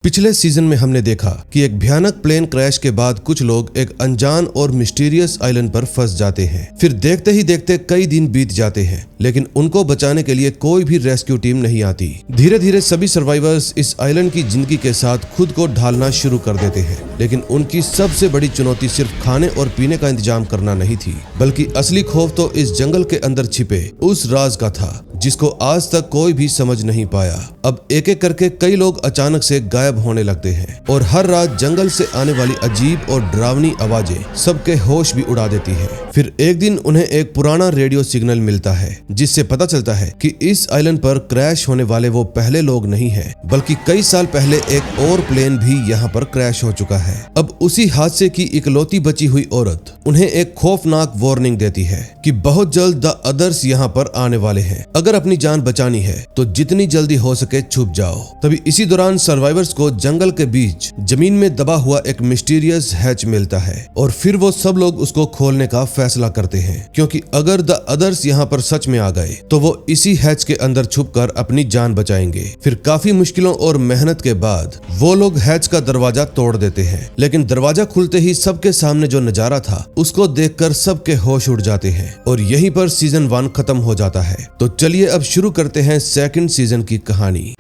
पिछले सीजन में हमने देखा कि एक भयानक प्लेन क्रैश के बाद कुछ लोग एक अनजान और मिस्टीरियस आइलैंड पर फंस जाते हैं। फिर देखते ही देखते कई दिन बीत जाते हैं, लेकिन उनको बचाने के लिए कोई भी रेस्क्यू टीम नहीं आती। धीरे धीरे सभी सर्वाइवर्स इस आइलैंड की जिंदगी के साथ खुद को ढालना शुरू कर देते हैं, लेकिन उनकी सबसे बड़ी चुनौती सिर्फ खाने और पीने का इंतजाम करना नहीं थी, बल्कि असली खौफ तो इस जंगल के अंदर छिपे उस राज का था जिसको आज तक कोई भी समझ नहीं पाया। अब एक एक करके कई लोग अचानक से गायब होने लगते हैं और हर रात जंगल से आने वाली अजीब और डरावनी आवाजें सबके होश भी उड़ा देती है। फिर एक दिन उन्हें एक पुराना रेडियो सिग्नल मिलता है जिससे पता चलता है कि इस आइलैंड पर क्रैश होने वाले वो पहले लोग नहीं हैं, बल्कि कई साल पहले एक और प्लेन भी यहाँ पर क्रैश हो चुका है। अब उसी हादसे की इकलौती बची हुई औरत उन्हें एक खौफनाक वार्निंग देती है कि बहुत जल्द द अदर्स यहाँ पर आने वाले हैं। अगर अपनी जान बचानी है तो जितनी जल्दी हो सके छुप जाओ। तभी इसी दौरान सर्वाइवर्स को जंगल के बीच जमीन में दबा हुआ एक मिस्टीरियस हैच मिलता है और फिर वो सब लोग उसको खोलने का फैसला करते हैं, क्योंकि अगर द अदर्स यहाँ पर सच में आ गए तो वो इसी हैच के अंदर छुपकर अपनी जान बचाएंगे। फिर काफी मुश्किलों और मेहनत के बाद वो लोग हैच का दरवाजा तोड़ देते हैं, लेकिन दरवाजा खुलते ही सबके सामने जो नजारा था उसको देखकर सबके होश उड़ जाते हैं और यहीं पर सीजन 1 खत्म हो जाता है। तो चलिए अब शुरू करते हैं सेकंड सीजन की कहानी।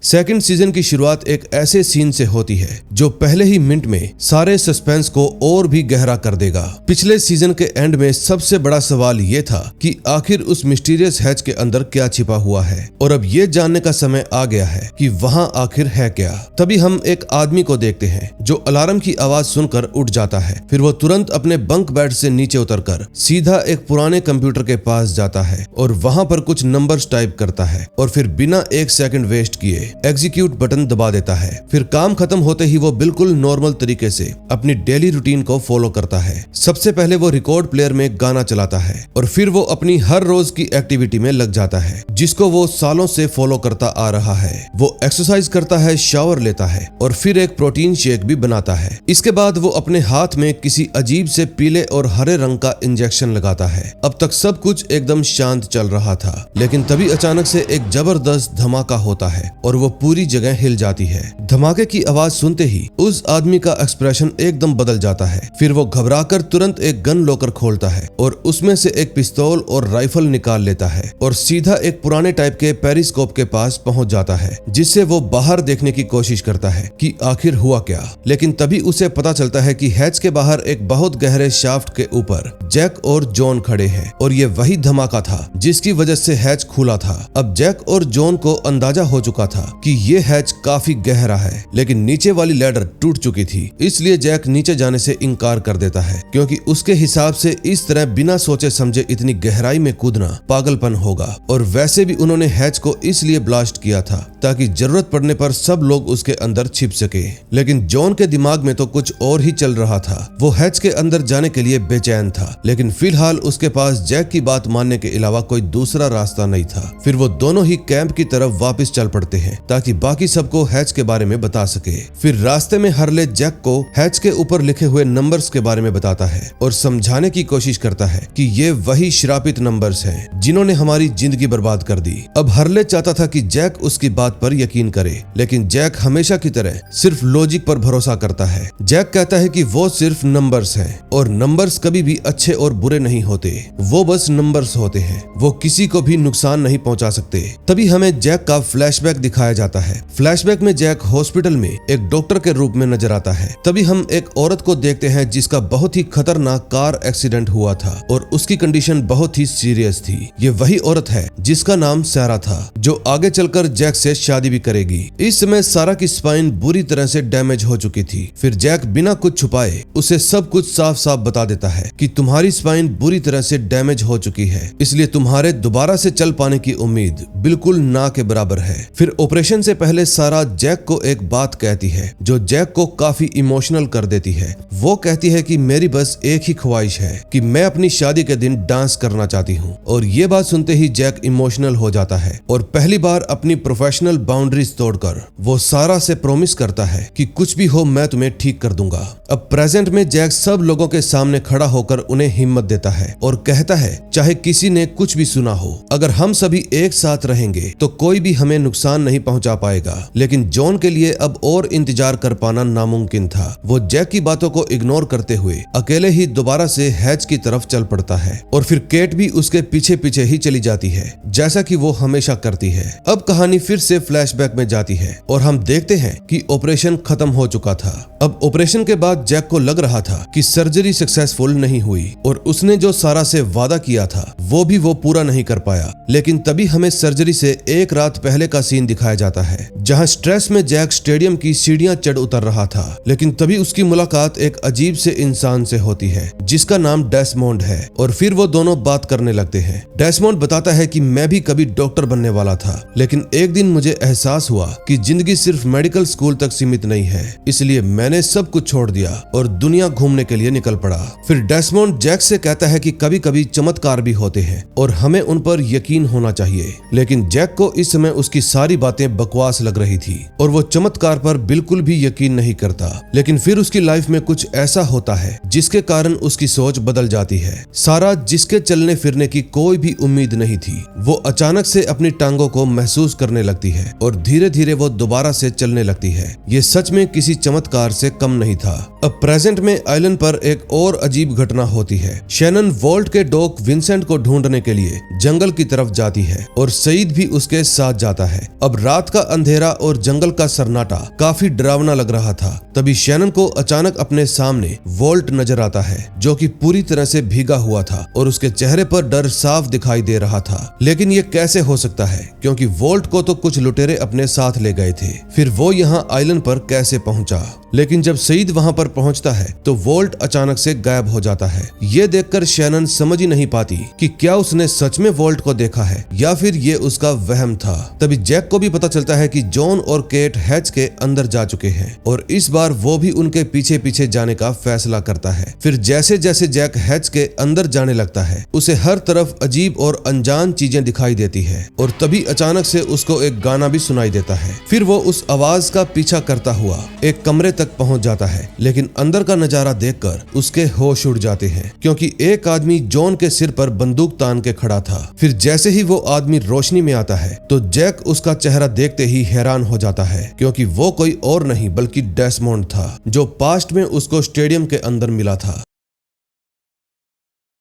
सेकंड सीजन की शुरुआत एक ऐसे सीन से होती है जो पहले ही मिनट में सारे सस्पेंस को और भी गहरा कर देगा। पिछले सीजन के एंड में सबसे बड़ा सवाल ये था कि आखिर उस मिस्टीरियस हैच के अंदर क्या छिपा हुआ है, और अब ये जानने का समय आ गया है कि वहां आखिर है क्या। तभी हम एक आदमी को देखते हैं जो अलार्म की आवाज सुनकर उठ जाता है। फिर वो तुरंत अपने बंक बेड से नीचे उतरकर सीधा एक पुराने कंप्यूटर के पास जाता है और वहां पर कुछ नंबर्स टाइप करता है और फिर बिना एक सेकंड वेस्ट किए एग्जीक्यूट बटन दबा देता है। फिर काम खत्म होते ही वो बिल्कुल नॉर्मल तरीके से अपनी डेली रूटीन को फॉलो करता है। सबसे पहले वो रिकॉर्ड प्लेयर में गाना चलाता है और फिर वो अपनी हर रोज की एक्टिविटी में लग जाता है जिसको वो सालों से फॉलो करता आ रहा है। वो एक्सरसाइज करता है, शावर लेता है और फिर एक प्रोटीन शेक भी बनाता है। इसके बाद वो अपने हाथ में किसी अजीब से पीले और हरे रंग का इंजेक्शन लगाता है। अब तक सब कुछ एकदम शांत चल रहा था, लेकिन तभी अचानक से एक जबरदस्त धमाका होता है और वो पूरी जगह हिल जाती है। धमाके की आवाज सुनते ही उस आदमी का एक्सप्रेशन एकदम बदल जाता है। फिर वो घबराकर तुरंत एक गन लॉकर खोलता है और उसमें से एक पिस्तौल और राइफल निकाल लेता है और सीधा एक पुराने टाइप के पेरिस्कोप के पास पहुंच जाता है, जिससे वो बाहर देखने की कोशिश करता है कि आखिर हुआ क्या। लेकिन तभी उसे पता चलता है कि हैच के बाहर एक बहुत गहरे शाफ्ट के ऊपर जैक और जॉन खड़े हैं और ये वही धमाका था जिसकी वजह से हैच खुला था। अब जैक और जॉन को अंदाजा हो चुका था कि ये हैच काफी गहरा है, लेकिन नीचे वाली लैडर टूट चुकी थी, इसलिए जैक नीचे जाने से इनकार कर देता है, क्योंकि उसके हिसाब से इस तरह बिना सोचे समझे इतनी गहराई में कूदना पागलपन होगा। और वैसे भी उन्होंने हैच को इसलिए ब्लास्ट किया था ताकि जरूरत पड़ने पर सब लोग उसके अंदर छिप सके। लेकिन जॉन के दिमाग में तो कुछ और ही चल रहा था। वो हैच के अंदर जाने के लिए बेचैन था, लेकिन फिलहाल उसके पास जैक की बात मानने के अलावा कोई दूसरा रास्ता नहीं था। फिर वो दोनों ही कैंप की तरफ वापस चल पड़ते हैं ताकि बाकी सबको हैच के बारे में बता सके। फिर रास्ते में हरले जैक को हैच के ऊपर लिखे हुए नंबर्स के बारे में बताता है और समझाने की कोशिश करता है कि ये वही श्रापित नंबर्स हैं जिन्होंने हमारी जिंदगी बर्बाद कर दी। अब हरले चाहता था कि जैक उसकी बात पर यकीन करे, लेकिन जैक हमेशा की तरह सिर्फ लॉजिक पर भरोसा करता है। जैक कहता है कि वो सिर्फ नंबर्स हैं और नंबर्स कभी भी अच्छे और बुरे नहीं होते, वो बस नंबर्स होते हैं, वो किसी को भी नुकसान नहीं पहुंचा सकते। तभी हमें जैक का फ्लैशबैक दिखाया जाता है। फ्लैशबैक में जैक हॉस्पिटल में एक डॉक्टर के रूप में नजर आता है। तभी हम एक औरत को देखते हैं जिसका बहुत ही खतरनाक कार एक्सीडेंट हुआ था और उसकी कंडीशन बहुत ही सीरियस थी। ये वही औरत है जिसका नाम सारा था, जो आगे चलकर जैक से शादी भी करेगी। इस समय सारा की स्पाइन बुरी तरह से डैमेज हो चुकी थी। फिर जैक बिना कुछ छुपाए उसे सब कुछ साफ साफ बता देता है कि तुम्हारी स्पाइन बुरी तरह से डैमेज हो चुकी है, इसलिए तुम्हारे दोबारा से चल पाने की उम्मीद बिल्कुल ना के बराबर है। फिर ऑपरेशन से पहले सारा जैक को एक बात कहती है जो जैक को काफी इमोशनल कर देती है। वो कहती है कि मेरी बस एक ही ख्वाहिश है कि मैं अपनी शादी के दिन डांस करना चाहती हूँ। और ये बात सुनते ही जैक इमोशनल हो जाता है और पहली बार अपनी प्रोफेशनल बाउंड्रीज तोड़कर वो सारा से प्रॉमिस करता है कि कुछ भी हो मैं तुम्हें ठीक कर दूंगा। अब प्रेजेंट में जैक सब लोगों के सामने खड़ा होकर उन्हें हिम्मत देता है और कहता है चाहे किसी ने कुछ भी सुना हो, अगर हम सभी एक साथ रहेंगे तो कोई भी हमें नुकसान नहीं पहुंचा पाएगा। लेकिन जॉन के लिए अब और इंतजार कर पाना नामुमकिन था। वो जैक की बातों को इग्नोर करते हुए अकेले ही दोबारा से हैच की तरफ चल पड़ता है और फिर केट भी उसके पीछे पीछे ही चली जाती है, जैसा कि वो हमेशा करती है। अब कहानी फिर से फ्लैशबैक में जाती है और हम देखते हैं कि ऑपरेशन खत्म हो चुका था। अब ऑपरेशन के बाद जैक को लग रहा था कि सर्जरी सक्सेसफुल नहीं हुई और उसने जो सारा से वादा किया था वो पूरा नहीं कर पाया। लेकिन तभी हमें सर्जरी से एक रात पहले का सीन दिखाया जाता है, जहां स्ट्रेस में जैक स्टेडियम की सीढ़ियां चढ़ उतर रहा था। लेकिन तभी उसकी मुलाकात एक अजीब से इंसान से होती है जिसका नाम डेस्मोंड है और फिर वो दोनों बात करने लगते हैं। डेस्मोंड बताता है कि मैं भी कभी डॉक्टर बनने वाला था, लेकिन एक दिन मुझे एहसास हुआ कि जिंदगी सिर्फ मेडिकल स्कूल तक सीमित नहीं है, इसलिए मैंने सब कुछ छोड़ दिया और दुनिया घूमने के लिए निकल पड़ा। फिर डेस्मोंड जैक से कहता है कि कभी कभी चमत्कार भी होते हैं और हमें उन पर यकीन होना चाहिए। लेकिन जैक को इस समय उसकी सारी बातें बकवास लग रही थी और वो चमत्कार पर बिल्कुल भी यकीन नहीं करता। लेकिन फिर उसकी लाइफ में कुछ ऐसा होता है जिसके कारण उसकी सोच बदल जाती है। सारा, जिसके चलने फिरने की कोई भी उम्मीद नहीं थी, वो अचानक से अपनी टांगों को महसूस करने लगती है और धीरे धीरे वो दोबारा से चलने लगती है। ये सच में किसी चमत्कार से कम नहीं था। अब प्रेजेंट में आइलैंड पर एक और अजीब घटना होती है। शैनन वॉल्ट के डॉग विंसेंट को ढूंढने के लिए जंगल की तरफ जाती है और सईद भी उसके साथ जाता है। अब रात का अंधेरा और जंगल का सन्नाटा काफी डरावना लग रहा था। तभी शैनन को अचानक अपने सामने वॉल्ट नजर आता है, जो कि पूरी तरह से भीगा हुआ था और उसके चेहरे पर डर साफ दिखाई दे रहा था। लेकिन ये कैसे हो सकता है, क्योंकि वॉल्ट को तो कुछ लुटेरे अपने साथ ले गए थे। फिर वो यहाँ आइलैंड पर कैसे पहुंचा? लेकिन जब सईद वहां पर पहुंचता है तो वॉल्ट अचानक से गायब हो जाता है। ये देखकर शैनन समझ ही नहीं पाती कि क्या उसने सच में वॉल्ट को देखा है या फिर ये उसका वहम था। तभी जैक को भी पता चलता है कि जॉन और केट हैच के अंदर जा चुके हैं और इस बार वो भी उनके पीछे पीछे जाने का फैसला करता है। फिर जैसे जैसे जैक हैच के अंदर जाने लगता है, उसे हर तरफ अजीब और अनजान चीजें दिखाई देती है और तभी अचानक से उसको एक गाना भी सुनाई देता है। फिर वो उस आवाज का पीछा करता हुआ एक कमरे तक पहुंच जाता है, लेकिन अंदर का नजारा देखकर उसके होश उड़ जाते हैं, क्योंकि एक आदमी जॉन के सिर पर बंदूक तान के खड़ा था। फिर जैसे ही वो आदमी रोशनी में आता है तो जैक उसका चेहरा देखते ही हैरान हो जाता है, क्योंकि वो कोई और नहीं बल्कि डेस्मोंड था, जो पास्ट में उसको स्टेडियम के अंदर मिला था।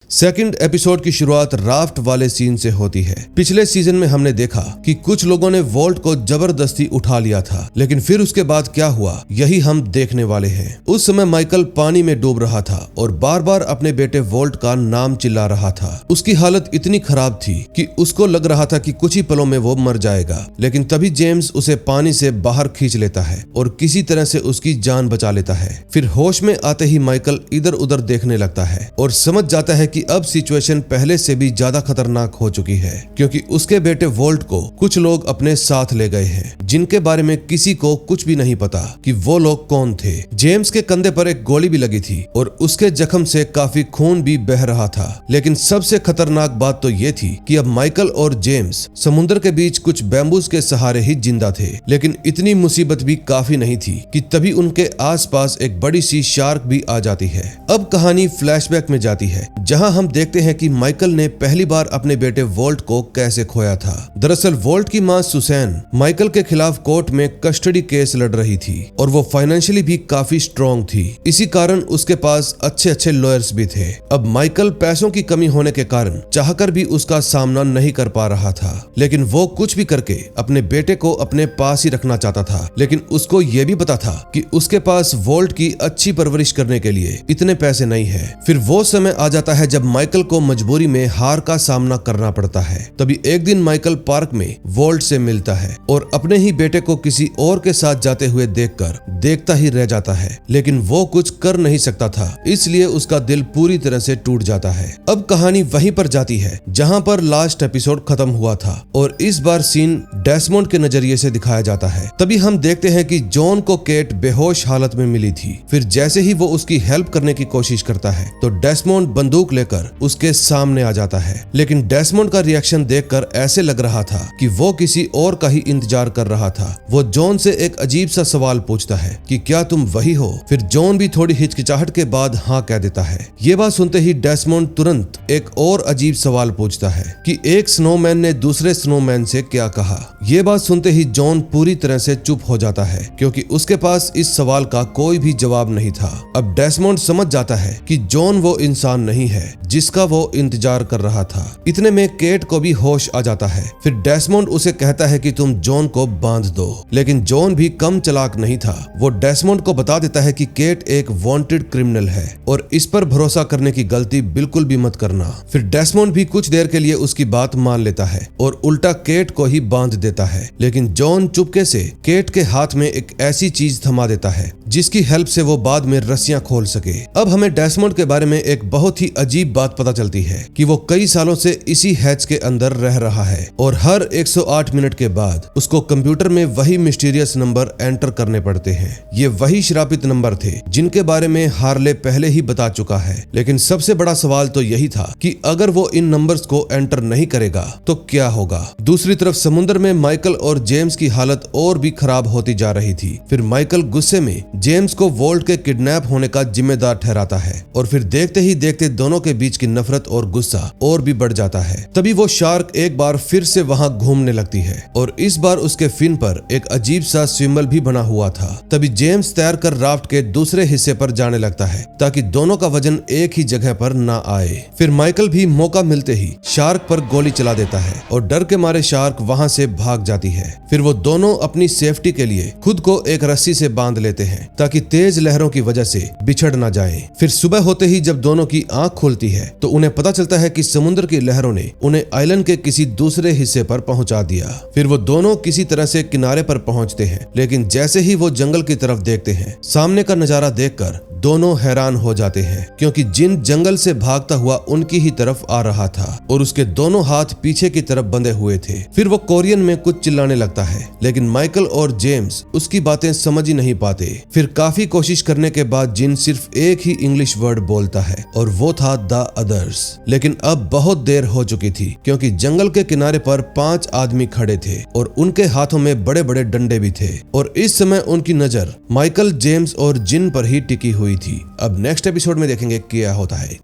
सेकंड एपिसोड की शुरुआत राफ्ट वाले सीन से होती है। पिछले सीजन में हमने देखा कि कुछ लोगों ने वॉल्ट को जबरदस्ती उठा लिया था, लेकिन फिर उसके बाद क्या हुआ यही हम देखने वाले हैं। उस समय माइकल पानी में डूब रहा था और बार बार अपने बेटे वॉल्ट का नाम चिल्ला रहा था। उसकी हालत इतनी खराब थी कि उसको लग रहा था कि कुछ ही पलों में वो मर जाएगा। लेकिन तभी जेम्स उसे पानी से बाहर खींच लेता है और किसी तरह से उसकी जान बचा लेता है। फिर होश में आते ही माइकल इधर उधर देखने लगता है और समझ जाता है कि अब सिचुएशन पहले से भी ज्यादा खतरनाक हो चुकी है, क्योंकि उसके बेटे वॉल्ट को कुछ लोग अपने साथ ले गए हैं, जिनके बारे में किसी को कुछ भी नहीं पता कि वो लोग कौन थे। जेम्स के कंधे पर एक गोली भी लगी थी और उसके जख्म से काफी खून भी बह रहा था। लेकिन सबसे खतरनाक बात तो ये थी कि अब माइकल और जेम्स समुद्र के बीच कुछ बैम्बूज के सहारे ही जिंदा थे। लेकिन इतनी मुसीबत भी काफी नहीं थी कि तभी उनके आसपास एक बड़ी सी शार्क भी आ जाती है। अब कहानी फ्लैशबैक में जाती है, जहां हम देखते हैं कि माइकल ने पहली बार अपने बेटे वॉल्ट को कैसे खोया था। दरअसल वॉल्ट की मां सुसैन माइकल के खिलाफ कोर्ट में कस्टडी केस लड़ रही थी और वो फाइनेंशियली भी काफी स्ट्रॉन्ग थी। इसी कारण उसके पास अच्छे अच्छे लॉयर्स भी थे। अब माइकल पैसों की कमी होने के कारण चाहकर भी उसका सामना नहीं कर पा रहा था, लेकिन वो कुछ भी करके अपने बेटे को अपने पास ही रखना चाहता था। लेकिन उसको ये भी पता था कि उसके पास वॉल्ट की अच्छी परवरिश करने के लिए इतने पैसे नहीं है। फिर वो समय आ जाता है जब माइकल को मजबूरी में हार का सामना करना पड़ता है। तभी एक दिन माइकल पार्क में वॉल्ट से मिलता है और अपने ही बेटे को किसी और के साथ जाते हुए देखकर देखता ही रह जाता है, लेकिन वो कुछ कर नहीं सकता था, इसलिए उसका दिल पूरी तरह से टूट जाता है। अब कहानी वहीं पर जाती है जहां पर लास्ट एपिसोड खत्म हुआ था और इस बार सीन डेस्मोंड के नजरिए से दिखाया जाता है। तभी हम देखते हैं कि जॉन को केट बेहोश हालत में मिली थी। फिर जैसे ही वो उसकी हेल्प करने की कोशिश करता है तो डेस्मोंड बंदूक लेकर कहकर उसके सामने आ जाता है। लेकिन डेसमंड का रिएक्शन देखकर ऐसे लग रहा था कि वो किसी और का ही इंतजार कर रहा था। वो जॉन से एक अजीब सा सवाल पूछता है कि क्या तुम वही हो? फिर जॉन भी थोड़ी हिचकिचाहट के बाद हाँ कह देता है। ये बात सुनते ही डेसमंड तुरंत एक और अजीब सवाल पूछता है कि एक स्नोमैन ने दूसरे स्नोमैन से क्या कहा। ये बात सुनते ही जॉन पूरी तरह से चुप हो जाता है क्योंकि उसके पास इस सवाल का कोई भी जवाब नहीं था। अब डेसमंड समझ जाता है कि जॉन वो इंसान नहीं है जिसका वो इंतजार कर रहा था। इतने में केट को भी होश आ जाता है। फिर डेसमंड उसे कहता है कि तुम जॉन को बांध दो, लेकिन जॉन भी कम चालाक नहीं था। वो डेसमंड को बता देता है कि केट एक वांटेड क्रिमिनल है और इस पर भरोसा करने की गलती बिल्कुल भी मत करना। फिर डेसमंड भी कुछ देर के लिए उसकी बात मान लेता है और उल्टा केट को ही बांध देता है। लेकिन जॉन चुपके से केट के हाथ में एक ऐसी चीज थमा देता है जिसकी हेल्प से वो बाद में रस्सियां खोल सके। अब हमें डेसमंड के बारे में एक बहुत ही अजीब बात पता चलती है कि वो कई सालों से इसी हैच के अंदर रह रहा है और हर 108 मिनट के बाद उसको कंप्यूटर में वही मिस्टीरियस नंबर एंटर करने पड़ते हैं। ये वही श्रापित नंबर थे जिनके बारे में हार्ले पहले ही बता चुका है। लेकिन सबसे बड़ा सवाल तो यही था कि अगर वो इन नंबर्स को एंटर नहीं करेगा तो क्या होगा। दूसरी तरफ समुद्र में माइकल और जेम्स की हालत और भी खराब होती जा रही थी। फिर माइकल गुस्से में जेम्स को वोल्ट के किडनैप होने का जिम्मेदार ठहराता है और फिर देखते ही देखते दोनों के बीच की नफरत और गुस्सा और भी बढ़ जाता है। तभी वो शार्क एक बार फिर से वहां घूमने लगती है और इस बार उसके फिन पर एक अजीब सा सिंबल भी बना हुआ था। तभी जेम्स तैर कर राफ्ट के दूसरे हिस्से पर जाने लगता है ताकि दोनों का वजन एक ही जगह पर ना आए। फिर माइकल भी मौका मिलते ही शार्क पर गोली चला देता है और डर के मारे शार्क वहां से भाग जाती है। फिर वो दोनों अपनी सेफ्टी के लिए खुद को एक रस्सी से बांध लेते हैं ताकि तेज लहरों की वजह से बिछड़ ना जाए। फिर सुबह होते ही जब दोनों की आंख खुलती है तो उन्हें पता चलता है कि समुद्र की लहरों ने उन्हें आइलैंड के किसी दूसरे हिस्से पर पहुंचा दिया। फिर वो दोनों किसी तरह से किनारे पर पहुंचते हैं, लेकिन जैसे ही वो जंगल की तरफ देखते हैं सामने का नजारा देखकर दोनों हैरान हो जाते हैं क्योंकि जिन जंगल से भागता हुआ उनकी ही तरफ आ रहा था और उसके दोनों हाथ पीछे की तरफ बंधे हुए थे। फिर वो कोरियन में कुछ चिल्लाने लगता है, लेकिन माइकल और जेम्स उसकी बातें समझ ही नहीं पाते। फिर काफी कोशिश करने के बाद जिन सिर्फ एक ही इंग्लिश वर्ड बोलता है और वो था द अदर्स। लेकिन अब बहुत देर हो चुकी थी क्योंकि जंगल के किनारे पर 5 आदमी खड़े थे और उनके हाथों में बड़े बड़े डंडे भी थे और इस समय उनकी नजर माइकल, जेम्स और जिन पर ही टिकी हुई थी। अब नेक्स्ट एपिसोड में देखेंगे क्या होता है।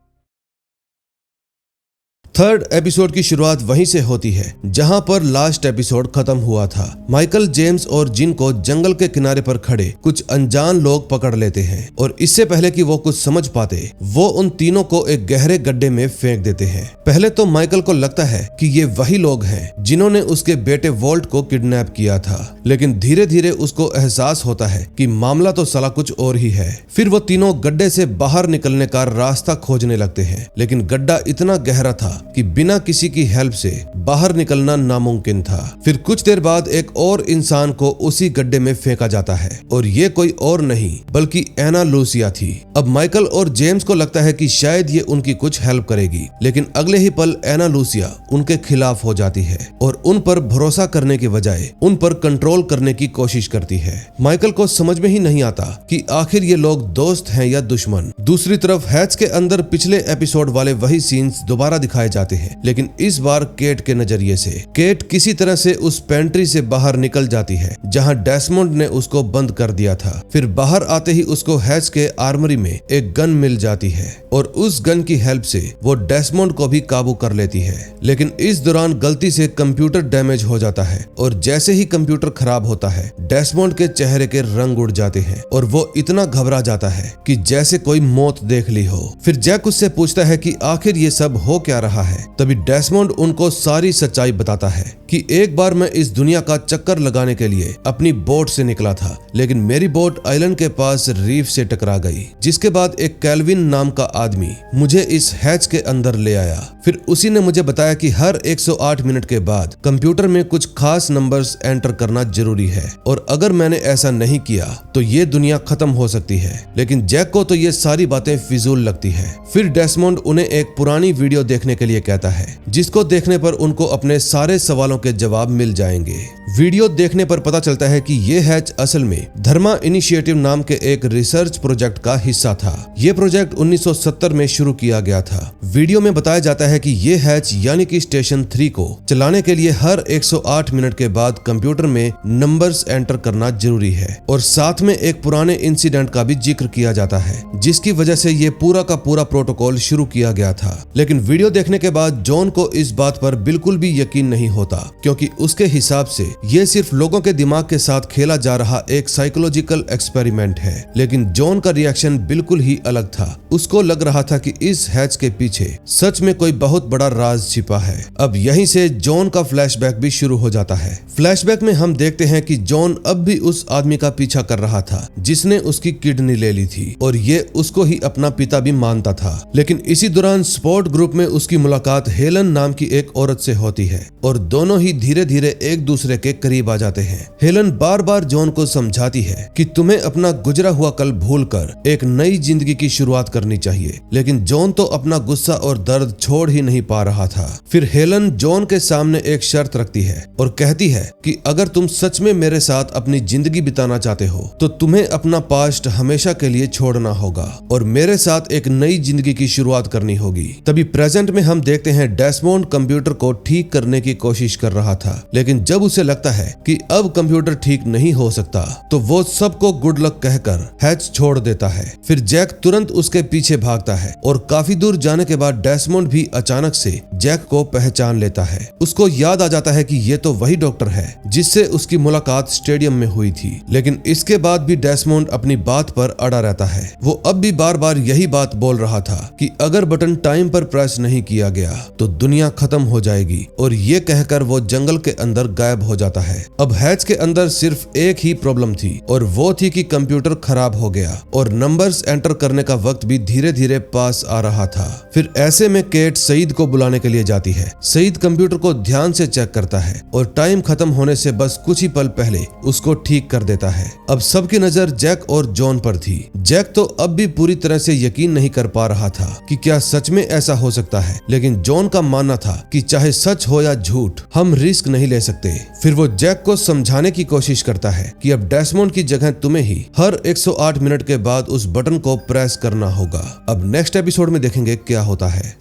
थर्ड एपिसोड की शुरुआत वहीं से होती है जहां पर लास्ट एपिसोड खत्म हुआ था। माइकल, जेम्स और जिन को जंगल के किनारे पर खड़े कुछ अनजान लोग पकड़ लेते हैं और इससे पहले कि वो कुछ समझ पाते वो उन तीनों को एक गहरे गड्ढे में फेंक देते हैं। पहले तो माइकल को लगता है कि ये वही लोग हैं जिन्होंने उसके बेटे वोल्ट को किडनैप किया था, लेकिन धीरे धीरे उसको एहसास होता है कि मामला तो साला कुछ और ही है। फिर वो तीनों गड्ढे से बाहर निकलने का रास्ता खोजने लगते हैं, लेकिन गड्ढा इतना गहरा था कि बिना किसी की हेल्प से बाहर निकलना नामुमकिन था। फिर कुछ देर बाद एक और इंसान को उसी गड्ढे में फेंका जाता है और ये कोई और नहीं बल्कि एना लूसिया थी। अब माइकल और जेम्स को लगता है कि शायद ये उनकी कुछ हेल्प करेगी, लेकिन अगले ही पल एना लूसिया उनके खिलाफ हो जाती है और उन पर भरोसा करने के बजाय उन पर कंट्रोल करने की कोशिश करती है। माइकल को समझ में ही नहीं आता कि आखिर ये लोग दोस्त हैं या दुश्मन। दूसरी तरफ हैच के अंदर पिछले एपिसोड वाले वही सीन्स दोबारा दिखाए जाते हैं, लेकिन इस बार केट के नजरिए से। केट किसी तरह से उस पेंट्री से बाहर निकल जाती है जहां डेसमंड ने उसको बंद कर दिया था। फिर बाहर आते ही उसको हैच के आर्मरी में एक गन मिल जाती है और उस गन की हेल्प से वो डेसमंड को भी काबू कर लेती है। लेकिन इस दौरान गलती से कंप्यूटर डैमेज हो जाता है और जैसे ही कंप्यूटर खराब होता है डेसमंड के चेहरे के रंग उड़ जाते हैं और वो इतना घबरा जाता है कि जैसे कोई मौत देख ली हो। फिर जैक उससे पूछता है कि आखिर ये सब हो क्या रहा है। तभी डेसमंड उनको सारी सच्चाई बताता है कि एक बार मैं इस दुनिया का चक्कर लगाने के लिए अपनी बोट से निकला था, लेकिन मेरी बोट आइलैंड के पास रीफ से टकरा गई, जिसके बाद एक कैल्विन नाम का आदमी मुझे इस हैच के अंदर ले आया। फिर उसी ने मुझे बताया कि हर 108 मिनट के बाद कंप्यूटर में कुछ खास नंबर्स एंटर करना जरूरी है और अगर मैंने ऐसा नहीं किया तो ये दुनिया खत्म हो सकती है। लेकिन जैक को तो ये सारी बातें फिजूल लगती है। फिर डेसमंड उन्हें एक पुरानी वीडियो देखने के लिए कहता है जिसको देखने पर उनको अपने सारे सवालों के जवाब मिल जाएंगे। वीडियो देखने पर पता चलता है कि ये हैच असल में धर्मा इनिशिएटिव नाम के एक रिसर्च प्रोजेक्ट का हिस्सा था। ये प्रोजेक्ट 1970 में शुरू किया गया था। वीडियो में बताया जाता है कि ये हैच यानी कि स्टेशन 3 को चलाने के लिए हर 108 मिनट के बाद कंप्यूटर में नंबर्स एंटर करना जरूरी है और साथ में एक पुराने इंसिडेंट का भी जिक्र किया जाता है जिसकी वजह से ये पूरा का पूरा प्रोटोकॉल शुरू किया गया था। लेकिन वीडियो देखने के बाद जॉन को इस बात पर बिल्कुल भी यकीन नहीं होता क्योंकि उसके हिसाब से ये सिर्फ लोगों के दिमाग के साथ खेला जा रहा एक साइकोलॉजिकल एक्सपेरिमेंट है। लेकिन जॉन का रिएक्शन बिल्कुल ही अलग था। उसको लग रहा था कि इस हैच के पीछे सच में कोई बहुत बड़ा राज छिपा है। अब यहीं से जॉन का फ्लैशबैक भी शुरू हो जाता है। फ्लैशबैक में हम देखते हैं कि जॉन अब भी उस आदमी का पीछा कर रहा था जिसने उसकी किडनी ले ली थी और ये उसको ही अपना पिता भी मानता था। लेकिन इसी दौरान स्पोर्ट ग्रुप में उसकी मुलाकात हेलन नाम की एक औरत से होती है और दोनों ही धीरे धीरे एक दूसरे के करीब आ जाते हैं। हेलन बार बार जॉन को समझाती है कि तुम्हें अपना गुजरा हुआ कल भूलकर एक नई जिंदगी की शुरुआत करनी चाहिए, लेकिन जॉन तो अपना गुस्सा और दर्द छोड़ ही नहीं पा रहा था। फिर हेलन जॉन के सामने एक शर्त रखती है और कहती है कि अगर तुम सच में मेरे साथ अपनी जिंदगी बिताना चाहते हो तो तुम्हें अपना पास्ट हमेशा के लिए छोड़ना होगा और मेरे साथ एक नई जिंदगी की शुरुआत करनी होगी। तभी प्रेजेंट में हम देखते हैं डेस्मोंड कंप्यूटर को ठीक करने की कोशिश कर रहा था, लेकिन जब उसे लगता है कि अब कंप्यूटर ठीक नहीं हो सकता तो वो सबको गुड लक कहकर हैच छोड़ देता है। फिर जैक तुरंत उसके पीछे भागता है और काफी दूर जाने के बाद डेस्मोंड भी अचानक से जैक को पहचान लेता है। उसको याद आ जाता है कि ये तो वही डॉक्टर है जिससे उसकी मुलाकात स्टेडियम में हुई थी। लेकिन इसके बाद भी डेस्मोंड अपनी बात पर अड़ा रहता है। वो अब भी बार बार यही बात बोल रहा था कि अगर बटन टाइम पर प्रेस नहीं किया गया तो दुनिया खत्म हो जाएगी और ये कहकर वो जंगल के अंदर गायब हो जाता है। अब हैच के अंदर सिर्फ एक ही प्रॉब्लम थी और वो थी कि कंप्यूटर खराब हो गया और नंबर्स एंटर करने का वक्त भी धीरे धीरे पास आ रहा था। फिर ऐसे में केट सईद को बुलाने के लिए जाती है। सईद कंप्यूटर को ध्यान से चेक करता है और टाइम खत्म होने से बस कुछ ही पल पहले उसको ठीक कर देता है। अब सबकी नजर जैक और जॉन पर थी। जैक तो अब भी पूरी तरह से यकीन नहीं कर पा रहा था कि क्या सच में ऐसा हो सकता है, लेकिन जॉन का मानना था कि चाहे सच हो या झूठ हम रिस्क नहीं ले सकते। फिर वो जैक को समझाने की कोशिश करता है कि अब डेस्मोंड की जगह तुम्हें ही हर 108 मिनट के बाद उस बटन को प्रेस करना होगा। अब नेक्स्ट एपिसोड में देखेंगे क्या होता है।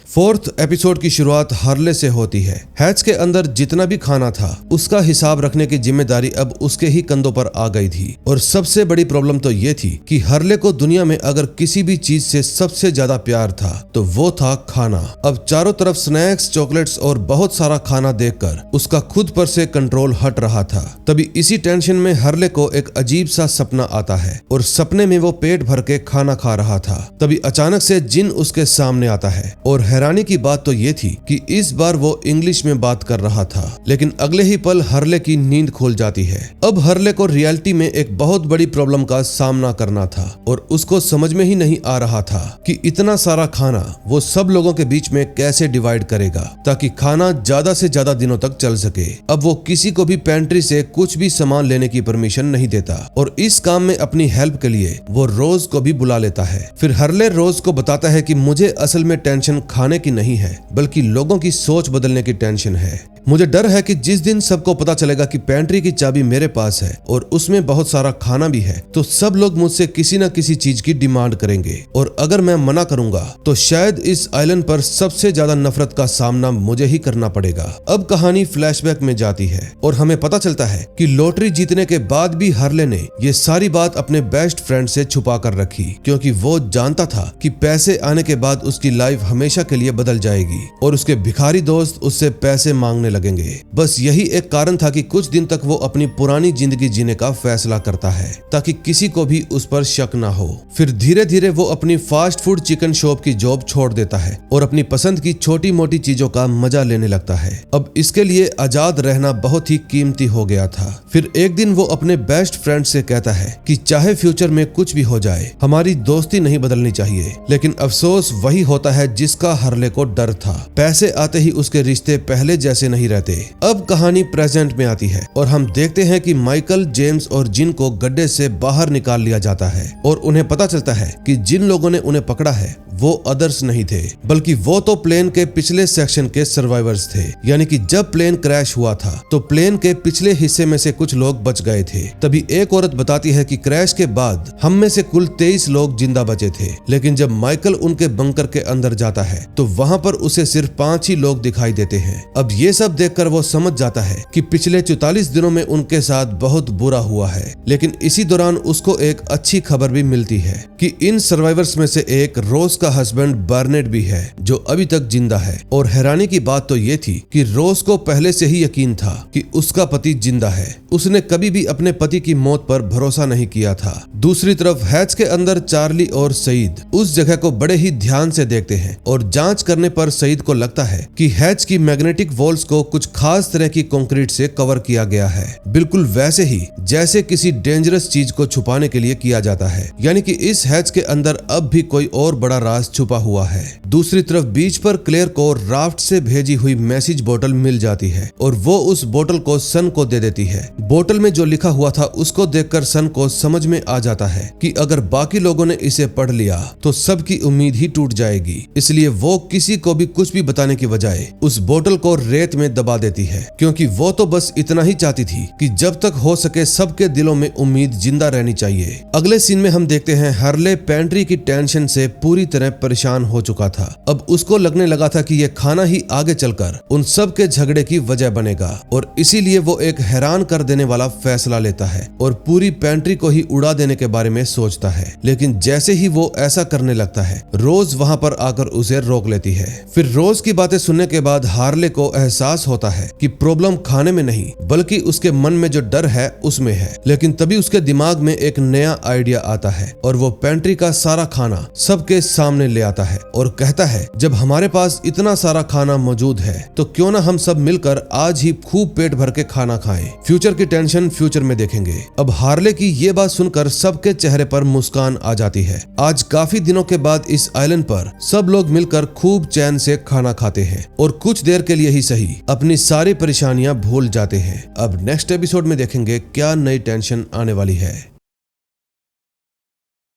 फोर्थ एपिसोड की शुरुआत हार्ले से होती है। हैच के अंदर जितना भी खाना था उसका हिसाब रखने की जिम्मेदारी अब उसके ही कंधों पर आ गई थी और सबसे बड़ी प्रॉब्लम तो ये थी कि हार्ले को दुनिया में अगर किसी भी चीज से सबसे ज्यादा प्यार था तो वो था खाना। अब चारों तरफ स्नैक्स, चॉकलेट्स और बहुत सारा खाना देखकर उसका खुद पर से कंट्रोल हट रहा था। तभी इसी टेंशन में हार्ले को एक अजीब सा सपना आता है और सपने में वो पेट भर के खाना खा रहा था। तभी अचानक से जिन उसके सामने आता है और हैरानी की बात तो ये थी कि इस बार वो इंग्लिश में बात कर रहा था, लेकिन अगले ही पल हार्ले की नींद खुल जाती है। अब हार्ले को रियलिटी में एक बहुत बड़ी प्रॉब्लम का सामना करना था और उसको समझ में ही नहीं आ रहा था कि इतना सारा खाना वो सब लोगों के बीच में कैसे डिवाइड करेगा ताकि खाना ज्यादा से ज्यादा दिनों तक चल सके। अब वो किसी को भी पेंट्री से कुछ भी सामान लेने की परमिशन नहीं देता और इस काम में अपनी हेल्प के लिए वो रोज को भी बुला लेता है। फिर हार्ले रोज को बताता है कि मुझे असल में टेंशन खाने की नहीं है बल्कि लोगों की सोच बदलने की टेंशन है। मुझे डर है कि जिस दिन सबको पता चलेगा कि पेंट्री की चाबी मेरे पास है और उसमें बहुत सारा खाना भी है तो सब लोग मुझसे किसी न किसी चीज की डिमांड करेंगे और अगर मैं मना करूंगा तो शायद इस आइलैंड पर सबसे ज्यादा नफरत का सामना मुझे ही करना पड़ेगा। अब कहानी फ्लैशबैक में जाती है और हमें पता चलता है कि लॉटरी जीतने के बाद भी हार्ले ने ये सारी बात अपने बेस्ट फ्रेंड से छुपा कर रखी क्योंकि वो जानता था कि पैसे आने के बाद उसकी लाइफ हमेशा के लिए बदल जाएगी और उसके भिखारी दोस्त उससे पैसे मांगने लगेंगे। बस यही एक कारण था कि कुछ दिन तक वो अपनी पुरानी जिंदगी जीने का फैसला करता है ताकि किसी को भी उस पर शक ना हो। फिर धीरे धीरे वो अपनी फास्ट फूड चिकन शॉप की जॉब छोड़ देता है और अपनी पसंद की छोटी मोटी चीजों का मजा लेने लगता है। अब इसके लिए आजाद रहना बहुत ही कीमती हो गया था। फिर एक दिन वो अपने बेस्ट फ्रेंड से कहता है कि चाहे फ्यूचर में कुछ भी हो जाए हमारी दोस्ती नहीं बदलनी चाहिए, लेकिन अफसोस वही होता है जिसका हार्ले को डर था। पैसे आते ही उसके रिश्ते पहले जैसे नहीं नहीं रहते। अब कहानी प्रेजेंट में आती है और हम देखते हैं कि माइकल, जेम्स और जिन को गड्ढे से बाहर निकाल लिया जाता है और उन्हें पता चलता है कि जिन लोगों ने उन्हें पकड़ा है वो अदर्स नहीं थे, बल्कि वो तो प्लेन के पिछले सेक्शन के सर्वाइवर्स थे। यानी कि जब प्लेन क्रैश हुआ था तो प्लेन के पिछले हिस्से में से कुछ लोग बच गए थे। तभी एक औरत बताती है कि क्रैश के बाद हम में से कुल 23 लोग जिंदा बचे थे, लेकिन जब माइकल उनके बंकर के अंदर जाता है तो वहां पर उसे सिर्फ 5 ही लोग दिखाई देते हैं। अब ये सब देखकर वो समझ जाता है कि पिछले 44 दिनों में उनके साथ बहुत बुरा हुआ है। लेकिन इसी दौरान उसको एक अच्छी खबर भी मिलती है कि इन सर्वाइवर्स में से एक रोज का हस्बैंड बर्नेट भी है जो अभी तक जिंदा है। और हैरानी की बात तो ये थी कि रोज को पहले से ही यकीन था कि उसका पति जिंदा है। उसने कभी भी अपने पति की मौत पर भरोसा नहीं किया था। दूसरी तरफ हैच के अंदर चार्ली और सईद उस जगह को बड़े ही ध्यान से देखते हैं और जांच करने पर सईद को लगता है कि हैच की मैग्नेटिक वॉल्स को कुछ खास तरह की कंक्रीट से कवर किया गया है, बिल्कुल वैसे ही जैसे किसी डेंजरस चीज को छुपाने के लिए किया जाता है। यानी कि इस हैच के अंदर अब भी कोई और बड़ा राज छुपा हुआ है। दूसरी तरफ बीच पर क्लेयर को राफ्ट से भेजी हुई मैसेज बोतल मिल जाती है और वो उस बोतल को सन को दे देती है। बोतल में जो लिखा हुआ था उसको देखकर सन को समझ में आ जाता है कि अगर बाकी लोगों ने इसे पढ़ लिया तो सबकी उम्मीद ही टूट जाएगी। इसलिए वो किसी को भी कुछ भी बताने की बजाय उस बोतल को रेत में दबा देती है, क्योंकि वो तो बस इतना ही चाहती थी कि जब तक हो सके सबके दिलों में उम्मीद जिंदा रहनी चाहिए। अगले सीन में हम देखते हैं हर्ले पेंट्री की टेंशन से पूरी तरह परेशान हो चुका था। अब उसको लगने लगा था कि ये खाना ही आगे चलकर उन सब के झगड़े की वजह बनेगा और इसीलिए वो एक हैरान कर देने वाला फैसला लेता है और पूरी पेंट्री को ही उड़ा देने के बारे में सोचता है। लेकिन जैसे ही वो ऐसा करने लगता है रोज वहां पर आकर उसे रोक लेती है। फिर रोज की बातें सुनने के बाद हार्ले को एहसास होता है कि प्रॉब्लम खाने में नहीं बल्कि उसके मन में जो डर है उसमें है। लेकिन तभी उसके दिमाग में एक नया आइडिया आता है और वो पेंट्री का सारा खाना सबके सामने ले आता है और कहता है जब हमारे पास इतना सारा खाना मौजूद है तो क्यों ना हम सब मिलकर आज ही खूब पेट भर के खाना खाएं। फ्यूचर की टेंशन फ्यूचर में देखेंगे। अब हार्ले की ये बात सुनकर सबके चेहरे पर मुस्कान आ जाती है। आज काफी दिनों के बाद इस आइलैंड पर सब लोग मिलकर खूब चैन से खाना खाते हैं और कुछ देर के लिए ही सही अपनी सारी परेशानियां भूल जाते हैं। अब नेक्स्ट एपिसोड में देखेंगे क्या नई टेंशन आने वाली है।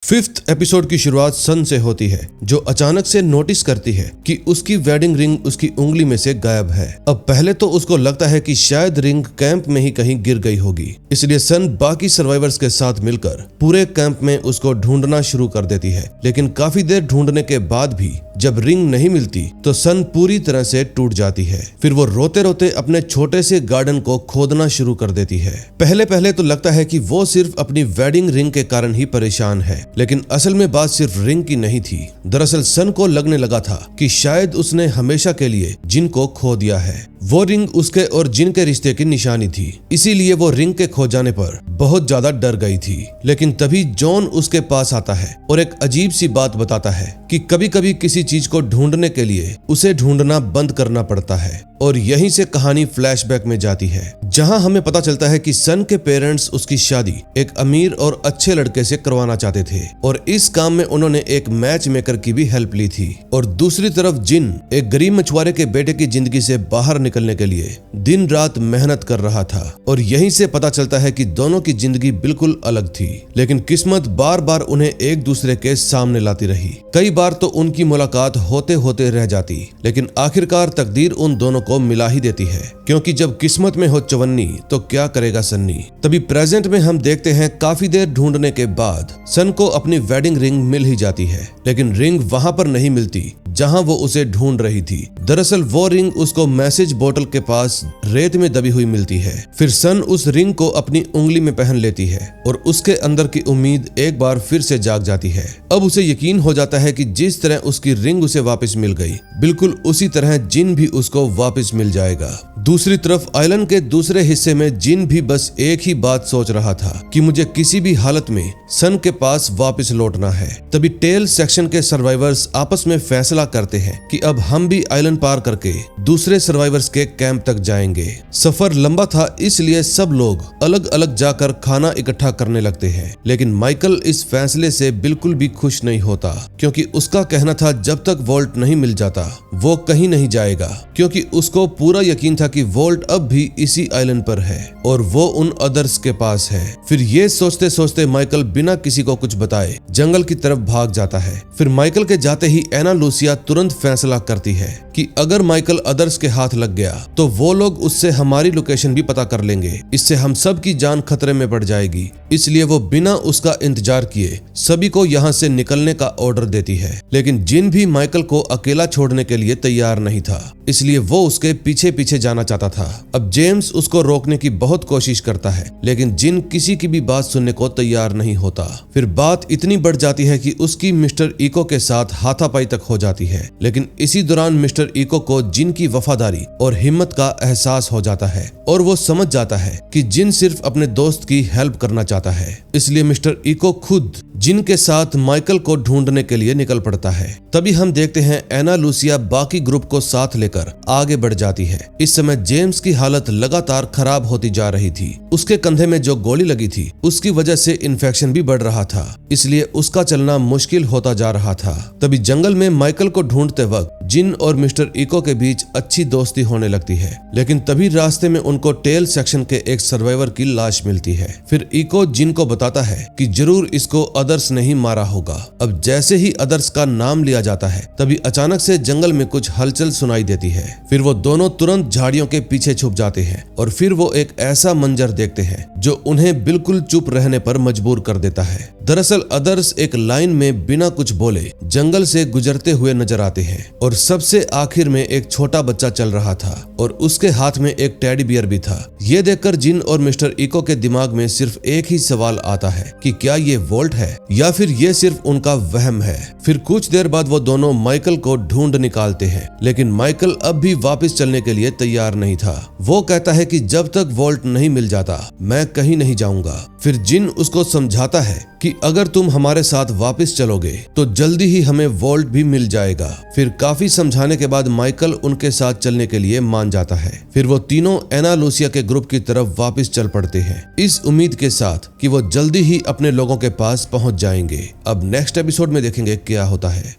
5th एपिसोड की शुरुआत सन से होती है जो अचानक से नोटिस करती है कि उसकी वेडिंग रिंग उसकी उंगली में से गायब है। अब पहले तो उसको लगता है कि शायद रिंग कैंप में ही कहीं गिर गई होगी, इसलिए सन बाकी सर्वाइवर्स के साथ मिलकर पूरे कैंप में उसको ढूंढना शुरू कर देती है। लेकिन काफी देर ढूंढने के बाद भी जब रिंग नहीं मिलती तो सन पूरी तरह से टूट जाती है। फिर वो रोते रोते अपने छोटे से गार्डन को खोदना शुरू कर देती है। पहले पहले तो लगता है कि वो सिर्फ अपनी वेडिंग रिंग के कारण ही परेशान है, लेकिन असल में बात सिर्फ रिंग की नहीं थी। दरअसल सन को लगने लगा था कि शायद उसने हमेशा के लिए जिन को खो दिया है। वो रिंग उसके और जिन के रिश्ते की निशानी थी, इसीलिए वो रिंग के खो जाने पर बहुत ज्यादा डर गई थी। लेकिन तभी जॉन उसके पास आता है और एक अजीब सी बात बताता है कि कभी कभी किसी चीज को ढूंढने के लिए उसे ढूंढना बंद करना पड़ता है। और यहीं से कहानी फ्लैशबैक में जाती है जहां हमें पता चलता है कि सन के पेरेंट्स उसकी शादी एक अमीर और अच्छे लड़के से करवाना चाहते थे और इस काम में उन्होंने एक मैच मेकर की भी हेल्प ली थी। और दूसरी तरफ जिन एक गरीब मछुआरे के बेटे की जिंदगी से बाहर निकलने के लिए दिन रात मेहनत कर रहा था और यहीं से पता चलता है कि दोनों की जिंदगी बिल्कुल अलग थी। लेकिन किस्मत बार बार उन्हें एक दूसरे के सामने लाती रही। कई बार तो उनकी मुलाकात होते होते रह जाती, लेकिन आखिरकार तकदीर उन दोनों को मिला ही देती है, क्योंकि जब किस्मत में हो चवन्नी तो क्या करेगा सन्नी। तभी प्रेजेंट में हम देखते हैं काफी देर ढूंढने के बाद सन को अपनी वेडिंग रिंग मिल ही जाती है, लेकिन रिंग वहां पर नहीं मिलती जहां वो उसे ढूंढ रही थी। दरअसल वो रिंग उसको मैसेज बोतल के पास रेत में दबी हुई मिलती है। फिर सन उस रिंग को अपनी उंगली में पहन लेती है और उसके अंदर की उम्मीद एक बार फिर से जाग जाती है। अब उसे यकीन हो जाता है कि जिस तरह उसकी रिंग उसे वापस मिल गई, बिल्कुल उसी तरह जिन भी उसको वापस मिल जाएगा। दूसरी तरफ आइलैंड के दूसरे हिस्से में जिन भी बस एक ही बात सोच रहा था कि मुझे किसी भी हालत में सन के पास वापस लौटना है। तभी टेल सेक्शन के सर्वाइवर्स आपस में फैसला करते हैं कि अब हम भी आइलैंड पार करके दूसरे सर्वाइवर्स के कैंप तक जाएंगे। सफर लंबा था, इसलिए सब लोग अलग अलग जाकर खाना इकट्ठा करने लगते हैं। लेकिन माइकल इस फैसले से बिल्कुल भी खुश नहीं होता, क्योंकि उसका कहना था जब तक वॉल्ट नहीं मिल जाता वो कहीं नहीं जाएगा, क्योंकि उसको पूरा यकीन था कि वोल्ट अब भी इसी आइलैंड पर है और वो उन अदर्स के पास है। फिर ये सोचते सोचते माइकल बिना किसी को कुछ बताए जंगल की तरफ भाग जाता है। फिर माइकल के जाते ही एना लूसिया तुरंत फैसला करती है कि अगर माइकल अदर्स के हाथ लग गया तो वो लोग उससे हमारी लोकेशन भी पता कर लेंगे, इससे हम सब की जान खतरे में पड़ जाएगी। इसलिए वो बिना उसका इंतजार किए सभी को यहाँ से निकलने का ऑर्डर देती है। लेकिन जिन भी माइकल को अकेला छोड़ने के लिए तैयार नहीं था, इसलिए वो उसके पीछे पीछे जाना चाहता था। अब जेम्स उसको रोकने की बहुत कोशिश करता है, लेकिन जिन किसी की भी बात सुनने को तैयार नहीं होता। फिर बात इतनी बढ़ जाती है कि उसकी मिस्टर इको के साथ हाथापाई तक हो जाती है। लेकिन इसी दौरान मिस्टर इको को जिन की वफादारी और हिम्मत का एहसास हो जाता है और वो समझ जाता है कि जिन सिर्फ अपने दोस्त की हेल्प करना चाहता है। इसलिए मिस्टर इको खुद जिन के साथ माइकल को ढूंढने के लिए निकल पड़ता है। तभी हम देखते हैं एना लूसिया बाकी ग्रुप को साथ लेकर आगे बढ़ जाती है। इस समय जेम्स की हालत लगातार खराब होती जा रही थी। उसके कंधे में जो गोली लगी थी उसकी वजह से इन्फेक्शन भी बढ़ रहा था, इसलिए उसका चलना मुश्किल होता जा रहा था। तभी जंगल में माइकल को ढूंढते वक्त जिन और मिस्टर इको के बीच अच्छी दोस्ती होने लगती है। लेकिन तभी रास्ते में उनको टेल सेक्शन के एक सर्वाइवर की लाश मिलती है। फिर इको जिन को बताता है कि जरूर इसको अदर्स नहीं मारा होगा। अब जैसे ही अदर्स का नाम लिया जाता है तभी अचानक से जंगल में कुछ हलचल सुनाई देती है। फिर वो दोनों तुरंत झाड़ियों के पीछे छुप जाते हैं और फिर वो एक ऐसा मंजर देखते हैं जो उन्हें बिल्कुल चुप रहने पर मजबूर कर देता है। दरअसल अदर्स एक लाइन में बिना कुछ बोले जंगल से गुजरते हुए नजर आते हैं और सबसे आखिर में एक छोटा बच्चा चल रहा था और उसके हाथ में एक टेडी बियर भी था। ये देखकर जिन और मिस्टर इको के दिमाग में सिर्फ एक ही सवाल आता है कि क्या ये वोल्ट है या फिर ये सिर्फ उनका वहम है। फिर कुछ देर बाद वो दोनों माइकल को ढूंढ निकालते हैं, लेकिन माइकल अब भी वापस चलने के लिए तैयार नहीं था। वो कहता है कि जब तक वोल्ट नहीं मिल जाता मैं कहीं नहीं जाऊंगा। फिर जिन उसको समझाता है कि अगर तुम हमारे साथ वापस चलोगे तो जल्दी ही हमें वोल्ट भी मिल जाएगा। फिर काफी समझाने के बाद माइकल उनके साथ चलने के लिए मान जाता है। फिर वो तीनों एना लूसिया के ग्रुप की तरफ वापस चल पड़ते हैं, इस उम्मीद के साथ कि वो जल्दी ही अपने लोगों के पास पहुंच जाएंगे। अब नेक्स्ट एपिसोड में देखेंगे क्या होता है।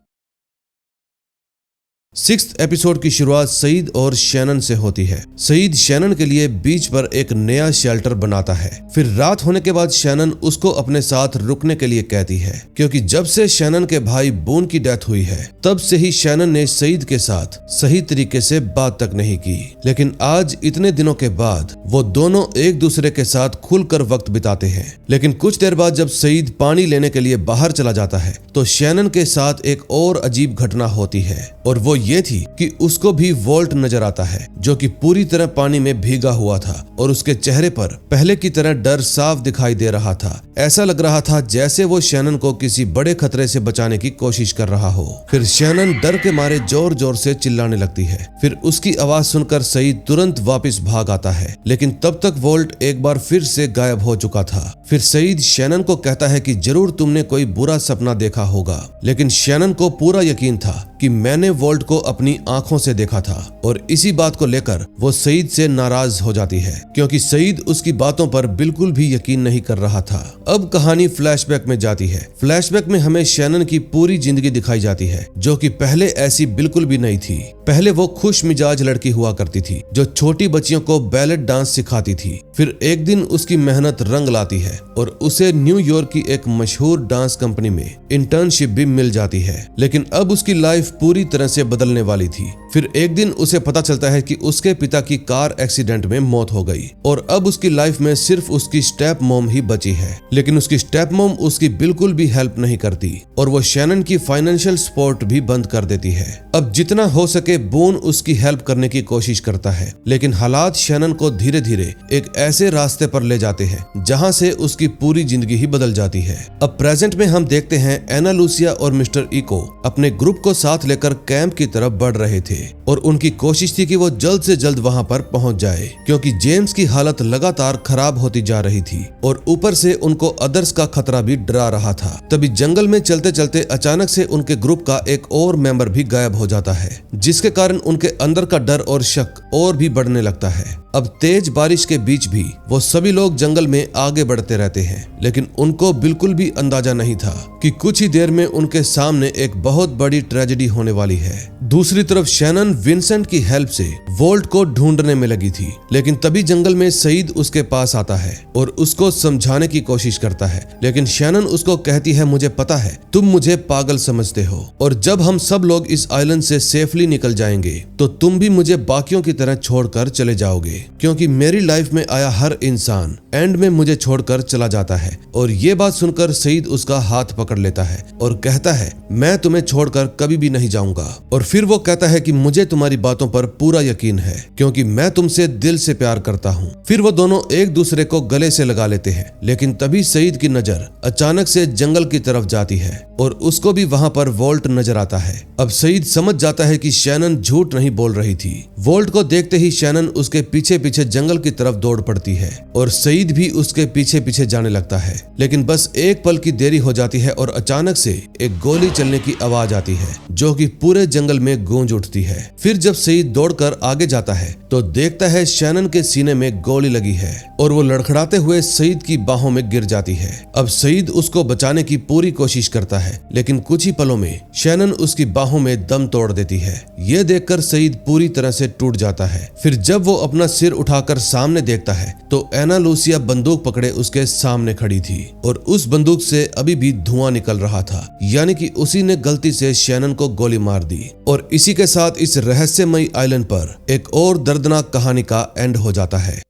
6th एपिसोड की शुरुआत सईद और शैनन से होती है। सईद शैनन के लिए बीच पर एक नया शेल्टर बनाता है। फिर रात होने के बाद शैनन उसको अपने साथ रुकने के लिए कहती है, क्योंकि जब से शैनन के भाई बून की डेथ हुई है तब से ही शैनन ने सईद के साथ सही तरीके से बात तक नहीं की। लेकिन आज इतने दिनों के बाद वो दोनों एक दूसरे के साथ खुलकर वक्त बिताते हैं। लेकिन कुछ देर बाद जब सईद पानी लेने के लिए बाहर चला जाता है तो शैनन के साथ एक और अजीब घटना होती है और वो ये थी कि उसको भी वोल्ट नजर आता है जो कि पूरी तरह पानी में भीगा हुआ था और उसके चेहरे पर पहले की तरह डर साफ दिखाई दे रहा था। ऐसा लग रहा था जैसे वो शैनन को किसी बड़े खतरे से बचाने की कोशिश कर रहा हो। फिर शैनन डर के मारे जोर जोर से चिल्लाने लगती है। फिर उसकी आवाज सुनकर सईद तुरंत वापस भाग आता है, लेकिन तब तक वोल्ट एक बार फिर से गायब हो चुका था। फिर सईद शैनन को कहता है कि जरूर तुमने कोई बुरा सपना देखा होगा। लेकिन शैनन को पूरा यकीन था कि मैंने वोल्ट को अपनी आंखों से देखा था और इसी बात को लेकर वो सईद से नाराज हो जाती है, क्योंकि सईद उसकी बातों पर बिल्कुल भी यकीन नहीं कर रहा था। अब कहानी फ्लैशबैक में जाती है। फ्लैशबैक में हमें शैनन की पूरी जिंदगी दिखाई जाती है, जो कि पहले ऐसी बिल्कुल भी नहीं थी। पहले वो खुश मिजाज लड़की हुआ करती थी जो छोटी बच्चियों को बैलेट डांस सिखाती थी। फिर एक दिन उसकी मेहनत रंग लाती है और उसे न्यूयॉर्क की एक मशहूर डांस कंपनी में इंटर्नशिप भी मिल जाती है। लेकिन अब उसकी लाइफ पूरी तरह से बदलने वाली थी। फिर एक दिन उसे पता चलता है कि उसके पिता की कार एक्सीडेंट में मौत हो गई और अब उसकी लाइफ में सिर्फ उसकी स्टेप मॉम ही बची है। लेकिन उसकी स्टेप मॉम उसकी बिल्कुल भी हेल्प नहीं करती और वो शैनन की फाइनेंशियल सपोर्ट भी बंद कर देती है। अब जितना हो सके बून उसकी हेल्प करने की कोशिश करता है, लेकिन हालात शैनन को धीरे धीरे एक ऐसे रास्ते पर ले जाते हैं जहां से उसकी पूरी जिंदगी ही बदल जाती है। अब प्रेजेंट में हम देखते हैं एना लूसिया और मिस्टर इको अपने ग्रुप को साथ लेकर कैंप की तरफ बढ़ रहे थे और उनकी कोशिश थी कि वो जल्द से जल्द वहां पर पहुंच जाए, क्योंकि जेम्स की हालत लगातार खराब होती जा रही थी और ऊपर से उनको अदर्स का खतरा भी डरा रहा था। तभी जंगल में चलते चलते अचानक से उनके ग्रुप का एक और मेंबर भी गायब हो जाता है, जिसके कारण उनके अंदर का डर और शक और भी बढ़ने लगता है। अब तेज बारिश के बीच भी वो सभी लोग जंगल में आगे बढ़ते रहते हैं, लेकिन उनको बिल्कुल भी अंदाजा नहीं था कि कुछ ही देर में उनके सामने एक बहुत बड़ी ट्रेजेडी होने वाली है। दूसरी तरफ शैनन विंसेंट की हेल्प से वोल्ट को ढूंढने में लगी थी, लेकिन तभी जंगल में सईद उसके पास आता है और उसको समझाने की कोशिश करता है, लेकिन शैनन उसको कहती है, मुझे पता है तुम मुझे पागल समझते हो और जब हम सब लोग इस आइलैंड से सेफली निकल जाएंगे तो तुम भी मुझे बाकियों की तरह छोड़कर चले जाओगे, क्योंकि मेरी लाइफ में आया हर इंसान एंड में मुझे छोड़कर चला जाता है। और ये बात सुनकर सईद उसका हाथ पकड़ लेता है और कहता है, मैं तुम्हें छोड़कर कभी भी नहीं जाऊंगा। और फिर वो कहता है कि मुझे तुम्हारी बातों पर पूरा यकीन है, क्योंकि मैं तुमसे दिल से प्यार करता हूँ। फिर वो दोनों एक दूसरे को गले से लगा लेते हैं, लेकिन तभी सईद की नजर अचानक से जंगल की तरफ जाती है और उसको भी वहां पर वोल्ट नजर आता है। अब सईद समझ जाता है कि शैनन झूठ नहीं बोल रही थी। वोल्ट को देखते ही शैनन उसके पीछे पीछे जंगल की तरफ दौड़ पड़ती है और सईद भी उसके पीछे पीछे जाने लगता है, लेकिन बस एक पल की देरी हो जाती है और अचानक से एक गोली चलने की आवाज आती है जो कि पूरे जंगल में गूंज उठती है। फिर जब सईद दौड़कर आगे जाता है तो देखता है शैनन के सीने में गोली लगी है और वो लड़खड़ाते हुए सईद की बाहों में गिर जाती है। अब सईद उसको बचाने की पूरी कोशिश करता है, लेकिन कुछ ही पलों में शैनन उसकी बाहों में दम तोड़ देती है। ये देखकर सईद पूरी तरह से टूट जाता है। फिर जब वो अपना सिर उठाकर सामने देखता है तो एना लूसिया बंदूक पकड़े उसके सामने खड़ी थी और उस बंदूक से अभी भी धुआं निकल रहा था, यानी कि उसी ने गलती से शैनन को गोली मार दी। और इसी के साथ इस रहस्यमयी आइलैंड पर एक और दर्दनाक कहानी का एंड हो जाता है।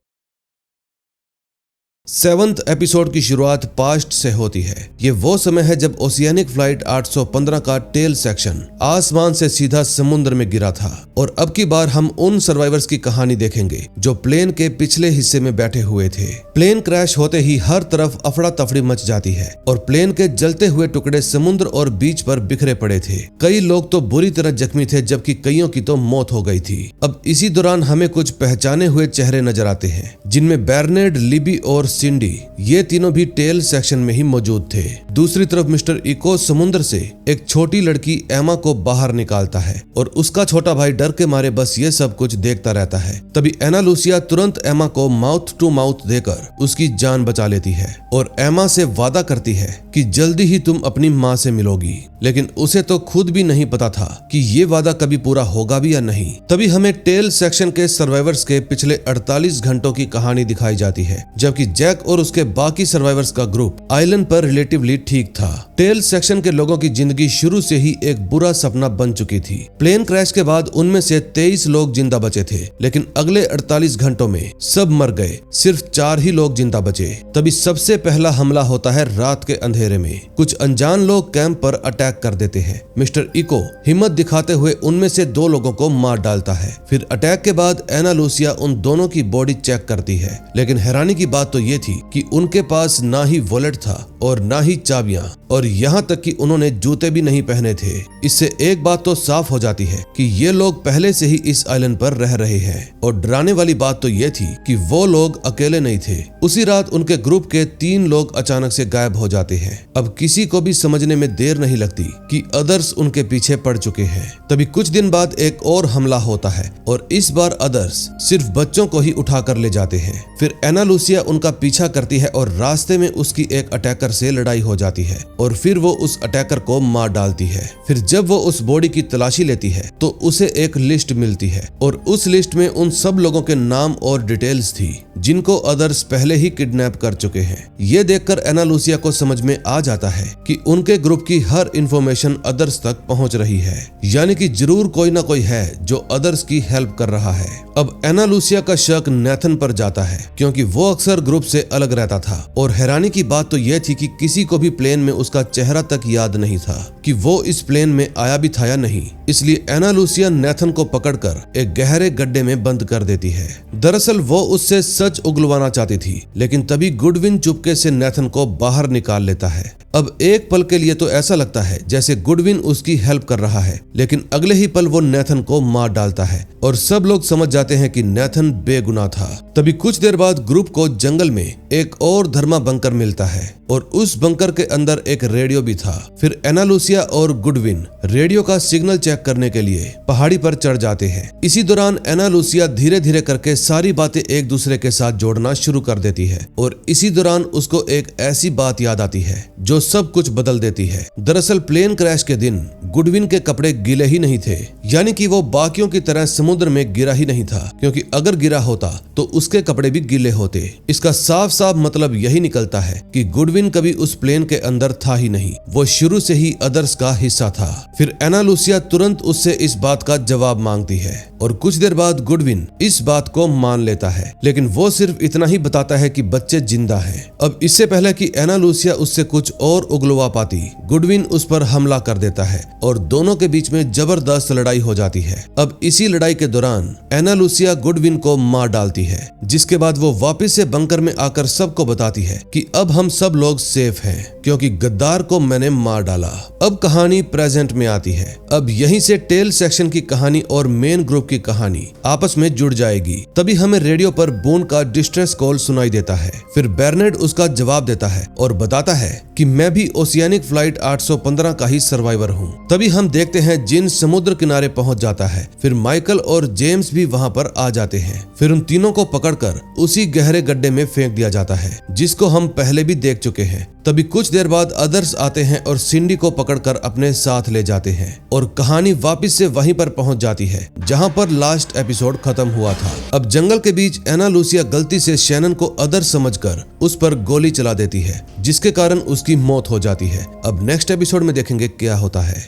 7th एपिसोड की शुरुआत पास्ट से होती है। ये वो समय है जब ओशियानिक फ्लाइट 815 का टेल सेक्शन आसमान से सीधा समुद्र में गिरा था और अब की बार हम उन सर्वाइवर्स की कहानी देखेंगे जो प्लेन के पिछले हिस्से में बैठे हुए थे। प्लेन क्रैश होते ही हर तरफ अफड़ा तफड़ी मच जाती है और प्लेन के जलते हुए टुकड़े समुद्र और बीच पर बिखरे पड़े थे। कई लोग तो बुरी तरह जख्मी थे, जबकि कईयों की तो मौत हो गई थी। अब इसी दौरान हमें कुछ पहचाने हुए चेहरे नजर आते हैं, जिनमें बेर्नेड, लिबी और सिंडी, ये तीनों भी टेल सेक्शन में ही मौजूद थे। दूसरी तरफ मिस्टर इको समुद्र से एक छोटी लड़की एमा को बाहर निकालता है और उसका छोटा भाई डर के मारे बस ये सब कुछ देखता रहता है। तभी एना लूसिया तुरंत एमा को माउथ टू माउथ देकर उसकी जान बचा लेती है और एमा से वादा करती है कि जल्दी ही तुम अपनी माँ से मिलोगी, लेकिन उसे तो खुद भी नहीं पता था कि ये वादा कभी पूरा होगा भी या नहीं। तभी हमें टेल सेक्शन के सर्वाइवर्स के पिछले 48 घंटों की कहानी दिखाई जाती है, जबकि जैक और उसके बाकी सर्वाइवर्स का ग्रुप आइलैंड पर रिलेटिवली ठीक था। टेल सेक्शन के लोगों की जिंदगी शुरू से ही एक बुरा सपना बन चुकी थी। प्लेन क्रैश के बाद उनमें से 23 लोग जिंदा बचे थे, लेकिन अगले 48 घंटों में सब मर गए, सिर्फ 4 ही लोग जिंदा बचे। तभी सबसे पहला हमला होता है रात के अंधेरे में। कुछ अनजान लोग कैंप पर अटैक कर देते हैं। मिस्टर इको हिम्मत दिखाते हुए उनमें से 2 लोगों को मार डालता है। फिर अटैक के बाद एना लूसिया उन दोनों की बॉडी चेक करती है, लेकिन हैरानी की बात तो ये थी कि उनके पास ना ही वॉलेट था और ना ही चाबियां, और यहाँ तक कि उन्होंने जूते भी नहीं पहने थे। इससे एक बात तो साफ हो जाती है कि ये लोग पहले से ही इस आइलैंड पर रह रहे हैं। और डराने वाली बात तो ये थी कि वो लोग अकेले नहीं थे। उसी रात उनके ग्रुप के 3 लोग अचानक से गायब हो जाते हैं। अब किसी को भी समझने में देर नहीं लगती कि अदर्स उनके पीछे पड़ चुके हैं। तभी कुछ दिन बाद एक और हमला होता है और इस बार अदर्स सिर्फ बच्चों को ही उठा कर ले जाते हैं। फिर एना लूसिया उनका पीछा करती है और रास्ते में उसकी एक अटैकर से लड़ाई हो जाती है और फिर वो उस अटैकर को मार डालती है। फिर जब वो उस बॉडी की तलाशी लेती है तो उसे एक लिस्ट मिलती है और उस लिस्ट में उन सब लोगों के नाम और डिटेल्स थी जिनको अदर्स पहले ही किडनैप कर चुके हैं। ये देखकर एना लूसिया को समझ में आ जाता है कि उनके ग्रुप की हर इंफॉर्मेशन अदर्स तक पहुंच रही है, यानी कि जरूर कोई ना कोई है जो अदर्स की हेल्प कर रहा है। अब एना लूसिया का शक नेथन पर जाता है, क्योंकि वो अक्सर ग्रुप से अलग रहता था और हैरानी की बात तो यह थी कि किसी को भी प्लेन में उसका चेहरा तक याद नहीं था कि वो इस प्लेन में आया भी था या नहीं। इसलिए एना लूसिया नेथन को पकड़कर एक गहरे गड्ढे में बंद कर देती है। दरअसल वो उससे सच उगलवाना चाहती थी, लेकिन तभी गुडविन चुपके से नेथन को बाहर निकाल लेता है। अब एक पल के लिए तो ऐसा लगता है जैसे गुडविन उसकी हेल्प कर रहा है, लेकिन अगले ही पल वो नेथन को मार डालता है और सब लोग समझ जाते हैं कि नेथन बेगुनाह था। तभी कुछ देर बाद ग्रुप को जंगल में एक और धर्मा बंकर मिलता है और उस बंकर के अंदर एक रेडियो भी था। फिर एना लूसिया और गुडविन रेडियो का सिग्नल चेक करने के लिए पहाड़ी पर चढ़ जाते हैं। इसी दौरान एना लूसिया धीरे धीरे करके सारी बातें एक दूसरे के साथ जोड़ना शुरू कर देती है और इसी दौरान उसको एक ऐसी बात याद आती है जो सब कुछ बदल देती है। दरअसल प्लेन क्रैश के दिन गुडविन के कपड़े गीले ही नहीं थे, यानी कि वो बाकियों की तरह समुद्र में गिरा ही नहीं था, क्योंकि अगर गिरा होता तो उसके कपड़े भी गीले होते। इसका साफ साफ मतलब यही निकलता है कि गुडविन कभी उस प्लेन के अंदर था ही नहीं, वो शुरू से ही अदर्स का हिस्सा था। फिर एना लूसिया तुरंत उससे इस बात का जवाब मांगती है और कुछ देर बाद गुडविन इस बात को मान लेता है, लेकिन वो सिर्फ इतना ही बताता है कि बच्चे जिंदा हैं। अब इससे पहले कि एना लूसिया उससे कुछ और उगलवा पाती, गुडविन उस पर हमला कर देता है और दोनों के बीच में जबरदस्त लड़ाई हो जाती है। अब इसी लड़ाई के दौरान एना लूसिया गुडविन को मार डालती है, जिसके बाद वो वापस से बंकर में आकर सबको बताती है कि अब हम सब लोग सेफ हैं क्योंकि गद्दार को मैंने मार डाला। अब कहानी प्रेजेंट में आती है। अब यहीं से टेल सेक्शन की कहानी और मेन ग्रुप की कहानी आपस में जुड़ जाएगी। तभी हमें रेडियो पर बोन का डिस्ट्रेस कॉल सुनाई देता है। फिर बेर्नेड उसका जवाब देता है और बताता है कि मैं भी ओशियानिक फ्लाइट 815 का ही सर्वाइवर हूँ। तभी हम देखते हैं जिन समुद्र किनारे पहुंच जाता है। फिर माइकल और जेम्स भी वहां पर आ जाते हैं। फिर उन तीनों को पकड़कर उसी गहरे गड्ढे में फेंक दिया जाता है जिसको हम पहले भी देख चुके हैं। तभी कुछ देर बाद अदर्स आते हैं और सिंडी को पकड़कर अपने साथ ले जाते हैं और कहानी वापस से वहीं पर पहुंच जाती है जहां पर लास्ट एपिसोड खत्म हुआ था। अब जंगल के बीच एना लूसिया गलती से शैनन को अदर समझकर उस पर गोली चला देती है, जिसके कारण उसकी मौत हो जाती है। अब नेक्स्ट एपिसोड में देखेंगे क्या होता है।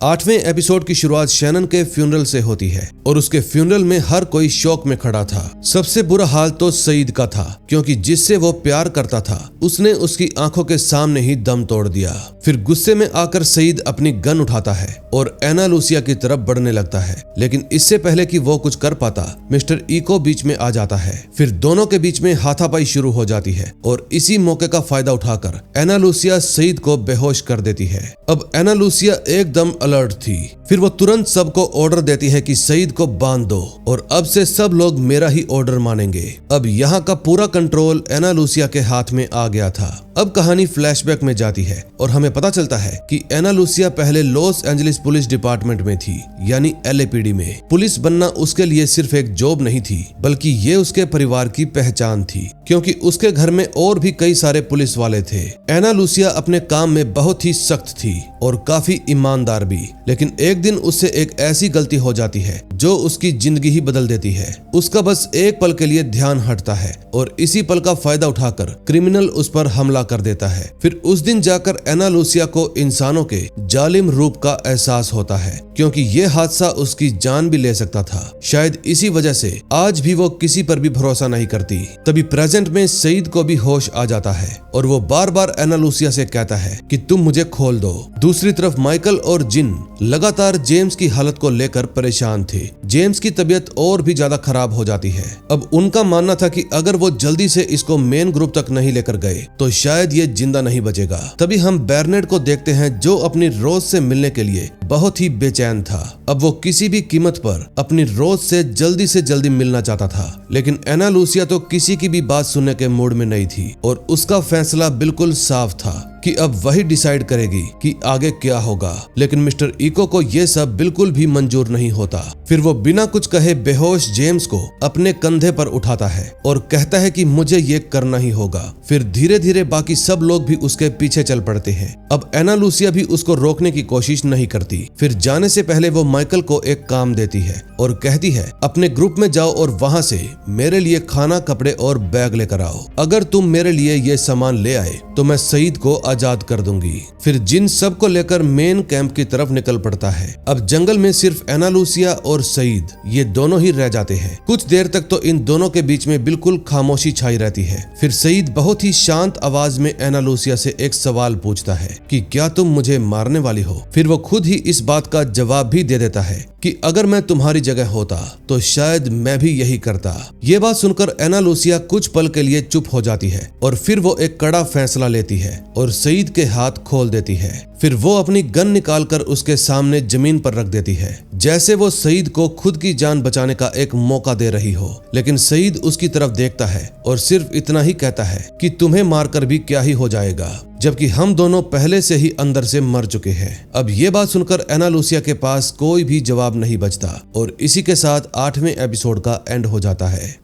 8वें एपिसोड की शुरुआत शैनन के फ्यूनरल से होती है और उसके फ्यूनरल में हर कोई शौक में खड़ा था। सबसे बुरा हाल तो सईद का था, क्योंकि जिससे वो प्यार करता था उसने उसकी आंखों के सामने ही दम तोड़ दिया। फिर गुस्से में आकर सईद अपनी गन उठाता है और एना लूसिया की तरफ बढ़ने लगता है, लेकिन इससे पहले कि वो कुछ कर पाता मिस्टर इको बीच में आ जाता है। फिर दोनों के बीच में हाथापाई शुरू हो जाती है और इसी मौके का फायदा उठाकर एना लूसिया सईद को बेहोश कर देती है। अब एना लूसिया एकदम अलर्ट थी। फिर वो तुरंत सबको ऑर्डर देती है कि सईद को बांध दो और अब से सब लोग मेरा ही ऑर्डर मानेंगे। अब यहाँ का पूरा कंट्रोल एना लूसिया के हाथ में आ गया था। अब कहानी फ्लैशबैक में जाती है और हमें पता चलता है कि एना लूसिया पहले लॉस एंजलिस पुलिस डिपार्टमेंट में थी, यानी LAPD में। पुलिस बनना उसके लिए सिर्फ एक जॉब नहीं थी, बल्कि ये उसके परिवार की पहचान थी, क्योंकि उसके घर में और भी कई सारे पुलिस वाले थे। एना लूसिया अपने काम में बहुत ही सख्त थी और काफी ईमानदार भी, लेकिन एक दिन उससे एक ऐसी गलती हो जाती है जो उसकी जिंदगी ही बदल देती है। उसका बस एक पल के लिए ध्यान हटता है और इसी पल का फायदा उठाकर क्रिमिनल उस पर हमला कर देता है। फिर उस दिन जाकर एना लूसिया को इंसानों के जालिम रूप का एहसास होता है, क्योंकि ये हादसा उसकी जान भी ले सकता था। शायद इसी वजह से आज भी वो किसी पर भी भरोसा नहीं करती। तभी प्रेजेंट में सईद को भी होश आ जाता है और वो बार बार एना लूसिया से कहता है कि तुम मुझे खोल दो। दूसरी तरफ माइकल और जिन लगातार जेम्स की हालत को लेकर परेशान थे। जेम्स की तबीयत और भी ज्यादा खराब हो जाती है। अब उनका मानना था कि अगर वो जल्दी से इसको मेन ग्रुप तक नहीं लेकर गए तो शायद ये जिंदा नहीं बचेगा। तभी हम बेर्नेड को देखते हैं जो अपनी रोज से मिलने के लिए बहुत ही बेचैन था। अब वो किसी भी कीमत पर अपनी रोज से जल्दी मिलना चाहता था, लेकिन एना लूसिया तो किसी की भी बात सुनने के मूड में नहीं थी और उसका फैसला बिल्कुल साफ था कि अब वही डिसाइड करेगी कि आगे क्या होगा। लेकिन मिस्टर इको को ये सब बिल्कुल भी मंजूर नहीं होता। फिर वो बिना कुछ कहे बेहोश जेम्स को अपने कंधे पर उठाता है और कहता है कि मुझे ये करना ही होगा। फिर धीरे धीरे बाकी सब लोग भी उसके पीछे चल पड़ते हैं। अब एना लूसिया भी उसको रोकने की कोशिश नहीं करती। फिर जाने से पहले वो माइकल को एक काम देती है और कहती है अपने ग्रुप में जाओ और वहां से मेरे लिए खाना, कपड़े और बैग लेकर आओ। अगर तुम मेरे लिए ये सामान ले आए तो मैं सईद को आजाद कर दूंगी। फिर जिन सब को लेकर मेन कैंप की तरफ निकल पड़ता है। अब जंगल में सिर्फ एना लूसिया और सईद ये दोनों ही रह जाते हैं। कुछ देर तक तो इन दोनों के बीच में बिल्कुल खामोशी छाई रहती है। फिर सईद बहुत ही शांत आवाज में एना लूसिया से एक सवाल पूछता है कि क्या तुम मुझे मारने वाली हो। फिर वो खुद ही इस बात का जवाब भी दे देता है कि अगर मैं तुम्हारी जगह होता तो शायद मैं भी यही करता। ये बात सुनकर एना लूसिया कुछ पल के लिए चुप हो जाती है और फिर वो एक कड़ा फैसला लेती है और सईद के हाथ खोल देती है। फिर वो अपनी गन निकालकर उसके सामने जमीन पर रख देती है, जैसे वो सईद को खुद की जान बचाने का एक मौका दे रही हो। लेकिन सईद उसकी तरफ देखता है और सिर्फ इतना ही कहता है कि तुम्हें मारकर भी क्या ही हो जाएगा, जबकि हम दोनों पहले से ही अंदर से मर चुके हैं। अब ये बात सुनकर एना लूसिया के पास कोई भी जवाब नहीं बचता और इसी के साथ 8वें एपिसोड का एंड हो जाता है।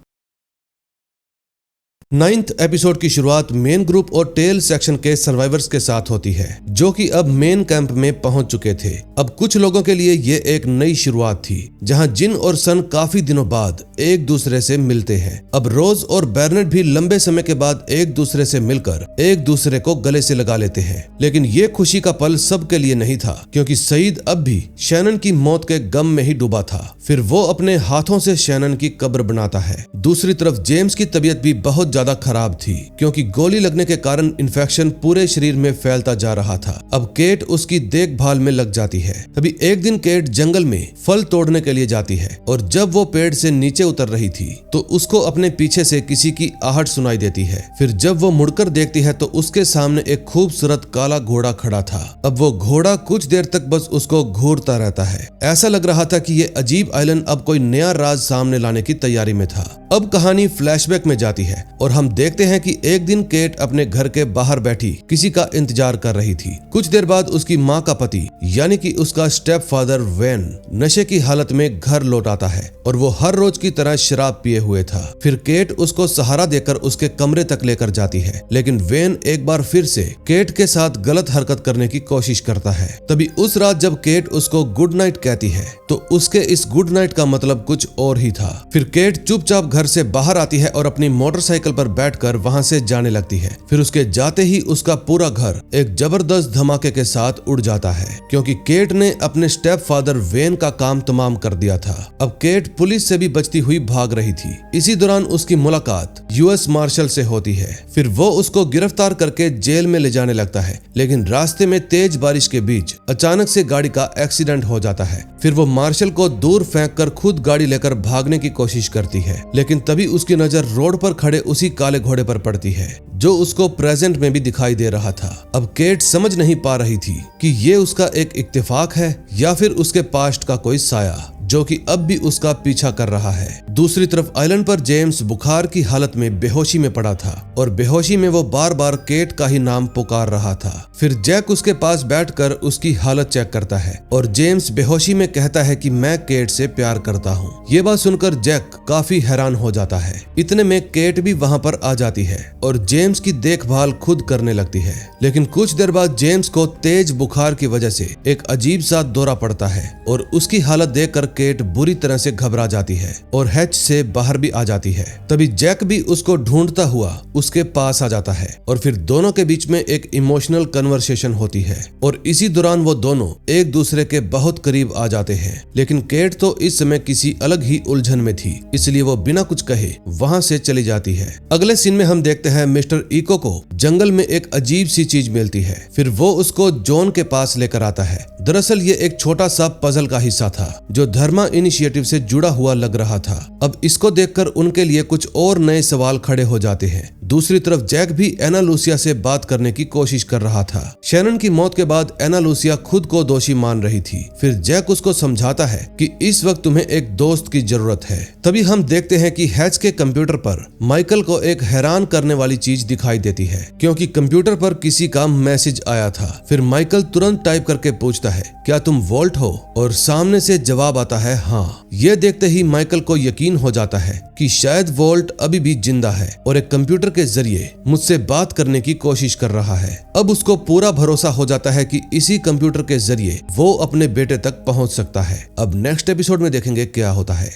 9th एपिसोड की शुरुआत मेन ग्रुप और टेल सेक्शन के सर्वाइवर्स के साथ होती है, जो कि अब मेन कैंप में पहुंच चुके थे। अब कुछ लोगों के लिए ये एक नई शुरुआत थी, जहां जिन और सन काफी दिनों बाद एक दूसरे से मिलते हैं। अब रोज और बैरनेट भी लंबे समय के बाद एक दूसरे से मिलकर एक दूसरे को गले से लगा लेते हैं। लेकिन ये खुशी का पल सबके लिए नहीं था, क्योंकि सईद अब भी शैनन की मौत के गम में ही डूबा था। फिर वो अपने हाथों से शैनन की कब्र बनाता है। दूसरी तरफ जेम्स की तबीयत भी बहुत ज्यादा खराब थी, क्योंकि गोली लगने के कारण इन्फेक्शन पूरे शरीर में फैलता जा रहा था। अब केट उसकी देखभाल में लग जाती है। अभी एक दिन केट जंगल में फल तोड़ने के लिए जाती है और जब वो पेड़ से नीचे उतर रही थी तो उसको अपने पीछे से किसी की आहट सुनाई देती है। फिर जब वो मुड़कर देखती है तो उसके सामने एक खूबसूरत काला घोड़ा खड़ा था। अब वो घोड़ा कुछ देर तक बस उसको घूरता रहता है। ऐसा लग रहा था कि ये अजीब आइलैंड अब कोई नया राज सामने लाने की तैयारी में था। अब कहानी फ्लैशबैक में जाती है और हम देखते हैं कि एक दिन केट अपने घर के बाहर बैठी किसी का इंतजार कर रही थी। कुछ देर बाद उसकी माँ का पति यानी कि उसका स्टेप फादर वेन नशे की हालत में घर लौट आता है और वो हर रोज की तरह शराब पिए हुए था। फिर केट उसको सहारा देकर उसके कमरे तक लेकर जाती है, लेकिन वेन एक बार फिर से केट के साथ गलत हरकत करने की कोशिश करता है। तभी उस रात जब केट उसको गुड नाइट कहती है तो उसके इस गुड नाइट का मतलब कुछ और ही था। फिर केट चुपचाप घर से बाहर आती है और अपनी मोटरसाइकिल पर बैठकर वहां से जाने लगती है। फिर उसके जाते ही उसका पूरा घर एक जबरदस्त धमाके के साथ उड़ जाता है, क्योंकि केट ने अपने स्टेप फादर वेन का काम तमाम कर दिया था। अब केट पुलिस से भी बचती हुई भाग रही थी। इसी दौरान उसकी मुलाकात यूएस मार्शल से होती है। फिर वो उसको गिरफ्तार करके जेल में ले जाने लगता है, लेकिन रास्ते में तेज बारिश के बीच अचानक से गाड़ी का एक्सीडेंट हो जाता है। फिर वो मार्शल को दूर फेंककर खुद गाड़ी लेकर भागने की कोशिश करती है, लेकिन तभी उसकी नजर रोड पर खड़े उसी काले घोड़े पर पड़ती है जो उसको प्रेजेंट में भी दिखाई दे रहा था। अब केट समझ नहीं पा रही थी कि ये उसका एक इत्तेफाक है या फिर उसके पास्ट का कोई साया जो कि अब भी उसका पीछा कर रहा है। दूसरी तरफ आइलैंड पर जेम्स बुखार की हालत में बेहोशी में पड़ा था और बेहोशी में वो बार बार केट का ही नाम पुकार रहा था। फिर जैक उसके पास बैठकर उसकी हालत चेक करता है और जेम्स बेहोशी में कहता है कि मैं केट से प्यार करता हूँ। ये बात सुनकर जैक काफी हैरान हो जाता है। इतने में केट भी वहाँ पर आ जाती है और जेम्स की देखभाल खुद करने लगती है। लेकिन कुछ देर बाद जेम्स को तेज बुखार की वजह से एक अजीब सा दौरा पड़ता है और उसकी हालत देखकर केट बुरी तरह से घबरा जाती है और हैच से बाहर भी आ जाती है। तभी जैक भी उसको ढूंढता हुआ उसके पास आ जाता है और फिर दोनों के बीच में एक इमोशनल कन्वर्सेशन होती है और इसी दौरान वो दोनों एक दूसरे के बहुत करीब आ जाते हैं। लेकिन केट तो इस समय किसी अलग ही उलझन में थी, इसलिए वो बिना कुछ कहे वहां से चली जाती है। अगले सीन में हम देखते हैं मिस्टर इको को जंगल में एक अजीब सी चीज मिलती है। फिर वो उसको जॉन के पास लेकर आता है। दरअसल ये एक छोटा सा पजल का हिस्सा था जो धर्मा इनिशिएटिव से जुड़ा हुआ लग रहा था। अब इसको देखकर उनके लिए कुछ और नए सवाल खड़े हो जाते हैं। दूसरी तरफ जैक भी एना लूसिया से बात करने की कोशिश कर रहा था। शैनन की मौत के बाद एना लूसिया खुद को दोषी मान रही थी। फिर जैक उसको समझाता है कि इस वक्त तुम्हें एक दोस्त की जरूरत है। तभी हम देखते हैं कि हैच के कंप्यूटर पर माइकल को एक हैरान करने वाली चीज दिखाई देती है, क्योंकि कंप्यूटर पर किसी का मैसेज आया था। फिर माइकल तुरंत टाइप करके पूछता है, क्या तुम वोल्ट हो? और सामने से जवाब आता है, हाँ। यह देखते ही माइकल को यकीन हो जाता है कि शायद वोल्ट अभी भी जिंदा है और एक कंप्यूटर के जरिए मुझसे बात करने की कोशिश कर रहा है। अब उसको पूरा भरोसा हो जाता है कि इसी कंप्यूटर के जरिए वो अपने बेटे तक पहुंच सकता है। अब नेक्स्ट एपिसोड में देखेंगे क्या होता है।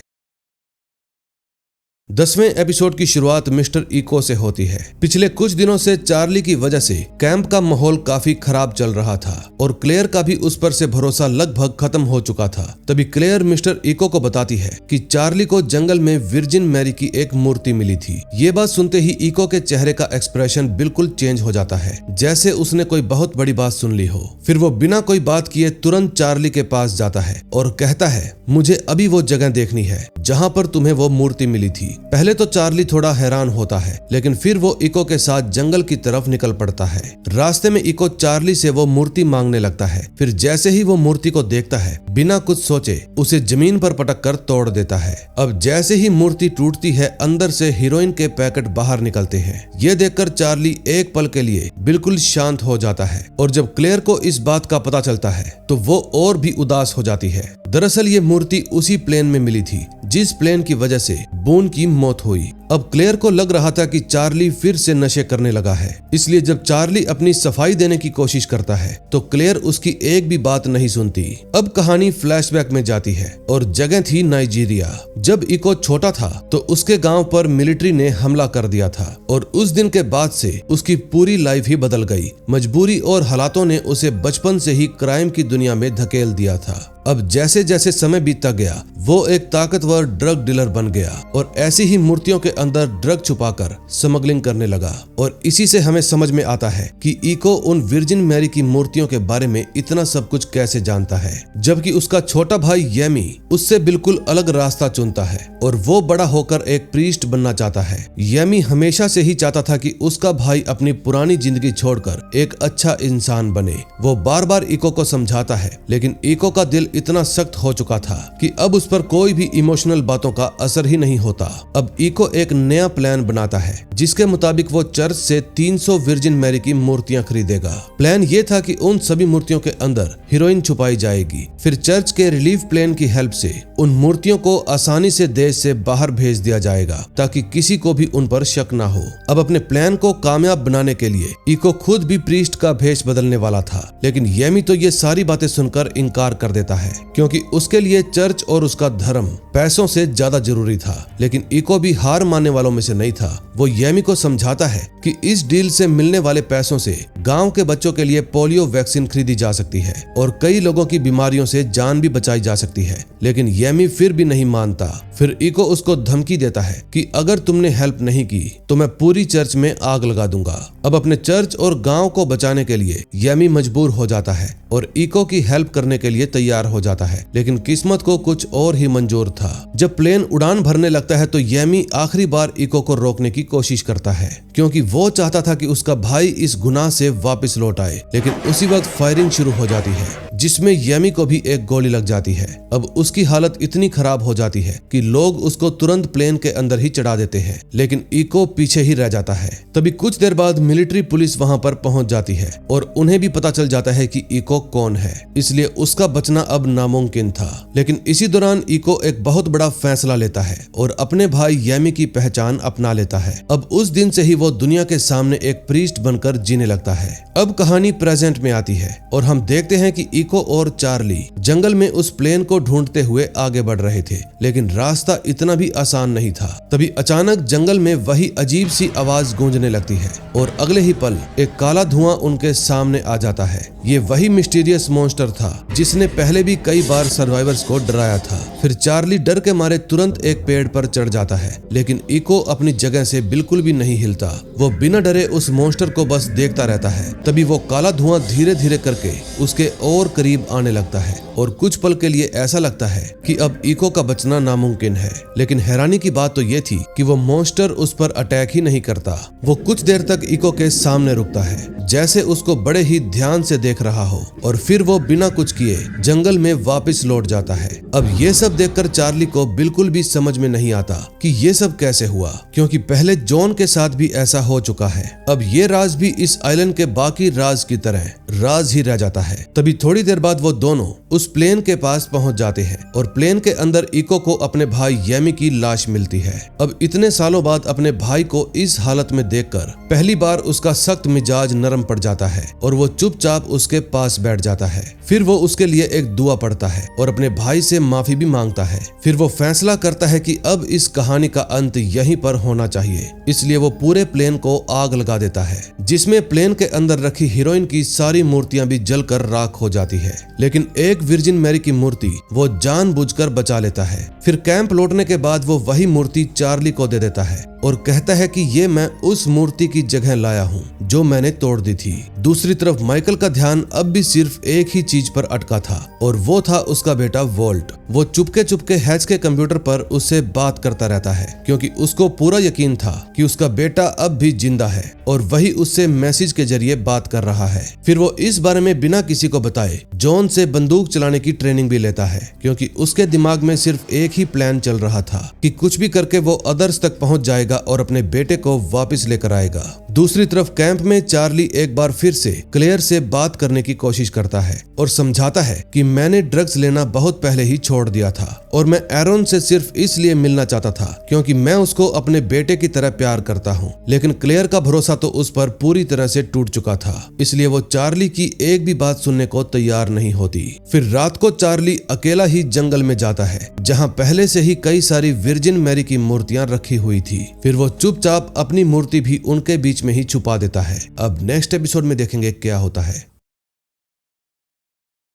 10वें एपिसोड की शुरुआत मिस्टर इको से होती है। पिछले कुछ दिनों से चार्ली की वजह से कैंप का माहौल काफी खराब चल रहा था और क्लेयर का भी उस पर से भरोसा लगभग खत्म हो चुका था। तभी क्लेयर मिस्टर इको को बताती है कि चार्ली को जंगल में विर्जिन मैरी की एक मूर्ति मिली थी। ये बात सुनते ही इको के चेहरे का एक्सप्रेशन बिल्कुल चेंज हो जाता है, जैसे उसने कोई बहुत बड़ी बात सुन ली हो। फिर वो बिना कोई बात किए तुरंत चार्ली के पास जाता है और कहता है, मुझे अभी वो जगह देखनी है जहाँ पर तुम्हें वो मूर्ति मिली थी। पहले तो चार्ली थोड़ा हैरान होता है, लेकिन फिर वो इको के साथ जंगल की तरफ निकल पड़ता है। रास्ते में इको चार्ली से वो मूर्ति मांगने लगता है। फिर जैसे ही वो मूर्ति को देखता है, बिना कुछ सोचे उसे जमीन पर पटक कर तोड़ देता है। अब जैसे ही मूर्ति टूटती है, अंदर से हीरोइन के पैकेट बाहर निकलते हैं। ये देखकर चार्ली एक पल के लिए बिल्कुल शांत हो जाता है, और जब क्लेयर को इस बात का पता चलता है तो वो और भी उदास हो जाती है। दरअसल ये मूर्ति उसी प्लेन में मिली थी जिस प्लेन की वजह से बून की मौत हुई। अब क्लेयर को लग रहा था कि चार्ली फिर से नशे करने लगा है, इसलिए जब चार्ली अपनी सफाई देने की कोशिश करता है तो क्लेयर उसकी एक भी बात नहीं सुनती। अब कहानी फ्लैशबैक में जाती है और जगह थी नाइजीरिया। जब इको छोटा था तो उसके गांव पर मिलिट्री ने हमला कर दिया था, और उस दिन के बाद से उसकी पूरी लाइफ ही बदल गई। मजबूरी और हालातों ने उसे बचपन से ही क्राइम की दुनिया में धकेल दिया था। अब जैसे जैसे समय बीतता गया, वो एक ताकतवर ड्रग डीलर बन गया और ऐसी ही मूर्तियों के अंदर ड्रग छुपाकर स्मगलिंग करने लगा। और इसी से हमें समझ में आता है कि इको उन वर्जिन मैरी की मूर्तियों के बारे में इतना सब कुछ कैसे जानता है, जबकि उसका छोटा भाई येमी उससे बिल्कुल अलग रास्ता चुनता है और वो बड़ा होकर एक प्रीस्ट बनना चाहता है। येमी हमेशा से ही चाहता था कि उसका भाई अपनी पुरानी जिंदगी छोड़कर एक अच्छा इंसान बने। वो बार बार इको को समझाता है, लेकिन इको का दिल इतना सख्त हो चुका था कि अब उस पर कोई भी इमोशनल बातों का असर ही नहीं होता। अब इको एक नया प्लान बनाता है, जिसके मुताबिक वो चर्च से 300 वर्जिन मैरी की मूर्तियां खरीदेगा। प्लान ये था कि उन सभी मूर्तियों के अंदर हीरोइन छुपाई जाएगी। फिर चर्च के रिलीफ प्लेन की हेल्प से उन मूर्तियों को आसानी से देश से बाहर भेज दिया जाएगा, ताकि किसी को भी उन पर शक ना हो। अब अपने प्लान को कामयाब बनाने के लिए इको खुद भी प्रीस्ट का भेष बदलने वाला था, लेकिन येमी तो ये सारी बातें सुनकर इनकार कर देता है, क्योंकि उसके लिए चर्च और उसका धर्म पैसों से ज्यादा जरूरी था। लेकिन इको भी हार मानने वालों में से नहीं था। वो येमी को समझाता है कि इस डील से मिलने वाले पैसों से गांव के बच्चों के लिए पोलियो वैक्सीन खरीदी जा सकती है और कई लोगों की बीमारियों से जान भी बचाई जा सकती है। लेकिन येमी फिर भी नहीं मानता। फिर इको उसको धमकी देता है कि अगर तुमने हेल्प नहीं की तो मैं पूरी चर्च में आग लगा दूंगा। अब अपने चर्च और गांव को बचाने के लिए येमी मजबूर हो जाता है और इको की हेल्प करने के लिए तैयार हो जाता है। लेकिन किस्मत को कुछ और ही मंजूर था। जब प्लेन उड़ान भरने लगता है तो येमी आखिरी बार इको को रोकने की कोशिश करता है, क्योंकि वो चाहता था कि उसका भाई इस गुनाह से वापस लौट आए। लेकिन उसी वक्त फायरिंग शुरू हो जाती है, जिसमें येमी को भी एक गोली लग जाती है। अब उसकी हालत इतनी खराब हो जाती है कि लोग उसको तुरंत प्लेन के अंदर ही चढ़ा देते हैं, लेकिन इको पीछे ही रह जाता है। तभी कुछ देर बाद मिलिट्री पुलिस वहां पर पहुंच जाती है और उन्हें भी पता चल जाता है कि इको कौन है, इसलिए उसका बचना अब नामुमकिन था। लेकिन इसी दौरान इको एक बहुत बड़ा फैसला लेता है और अपने भाई येमी की पहचान अपना लेता है। अब उस दिन से ही वो दुनिया के सामने एक प्रीस्ट बनकर जीने लगता है। अब कहानी प्रेजेंट में आती है और हम देखते हैं कि इको और चार्ली जंगल में उस प्लेन को ढूंढते हुए आगे बढ़ रहे थे, लेकिन रास्ता इतना भी आसान नहीं था। तभी अचानक जंगल में वही अजीब सी आवाज गूंजने लगती है और अगले ही पल एक काला धुआं उनके सामने आ जाता है। ये वही मिस्टीरियस मॉन्स्टर था जिसने पहले भी कई बार सर्वाइवर्स को डराया था। फिर चार्ली डर के मारे तुरंत एक पेड़ पर चढ़ जाता है, लेकिन इको अपनी जगह से बिल्कुल भी नहीं हिलता। वो बिना डरे उस मॉन्स्टर को बस देखता रहता है। तभी वो काला धुआं धीरे धीरे करके उसके और करीब आने लगता है और कुछ पल के लिए ऐसा लगता है कि अब इको का बचना नामुमकिन है। लेकिन हैरानी की बात तो ये थी कि वो मॉन्स्टर उस पर अटैक ही नहीं करता। वो कुछ देर तक इको के सामने रुकता है, जैसे उसको बड़े ही ध्यान से देख रहा हो, और फिर वो बिना कुछ किए जंगल में वापस लौट जाता है। अब ये सब देखकर चार्ली को बिल्कुल भी समझ में नहीं आता कि ये सब कैसे हुआ, क्योंकि पहले जॉन के साथ भी ऐसा हो चुका है। अब ये राज भी इस आइलैंड के बाकी राज की तरह राज ही रह जाता है। तभी थोड़ी देर बाद वो दोनों उस प्लेन के पास पहुंच जाते हैं और प्लेन के अंदर इको को अपने भाई येमी की लाश मिलती है। अब इतने सालों बाद अपने भाई को इस हालत में देखकर पहली बार उसका सख्त मिजाज नरम पड़ जाता है और वो चुपचाप उसके पास बैठ जाता है। फिर वो उसके लिए एक दुआ पढ़ता है और अपने भाई से माफी भी मांगता है। फिर वो फैसला करता है कि अब इस कहानी का अंत यहीं पर होना चाहिए, इसलिए वो पूरे प्लेन को आग लगा देता है, जिसमें प्लेन के अंदर रखी हीरोइन की सारी मूर्तियां भी जलकर राख हो जाती है। लेकिन एक वर्जिन मैरी की मूर्ति वो जानबूझकर बचा लेता है फिर कैंप लौटने के बाद वो वही मूर्ति चार्ली को दे देता है और कहता है कि ये मैं उस मूर्ति की जगह लाया हूँ जो मैंने तोड़ दी थी। दूसरी तरफ माइकल का ध्यान अब भी सिर्फ एक ही चीज पर अटका था और वो था उसका बेटा वोल्ट। वो चुपके चुपके हैच के कंप्यूटर पर उससे बात करता रहता है क्योंकि उसको पूरा यकीन था कि उसका बेटा अब भी जिंदा है और वही उससे मैसेज के जरिए बात कर रहा है। फिर वो इस बारे में बिना किसी को बताए जॉन से बंदूक चलाने की ट्रेनिंग भी लेता है क्योंकि उसके दिमाग में सिर्फ एक ही प्लान चल रहा था कि कुछ भी करके वो अदर्स तक पहुंच जाएगा और अपने बेटे को वापस लेकर आएगा। दूसरी तरफ कैंप में चार्ली एक बार फिर से क्लेयर से बात करने की कोशिश करता है और समझाता है कि मैंने ड्रग्स लेना बहुत पहले ही छोड़ दिया था और मैं एरोन से सिर्फ इसलिए मिलना चाहता था क्योंकि मैं उसको अपने बेटे की तरह प्यार करता हूँ। लेकिन क्लेयर का भरोसा तो उस पर पूरी तरह से टूट चुका था, इसलिए वो चार्ली की एक भी बात सुनने को तैयार नहीं होती। फिर रात को चार्ली अकेला ही जंगल में जाता है जहाँ पहले से ही कई सारी वर्जिन मैरी की मूर्तियां रखी हुई थी। फिर वो चुपचाप अपनी मूर्ति भी उनके बीच में ही छुपा देता है। अब नेक्स्ट एपिसोड में देखेंगे क्या होता है।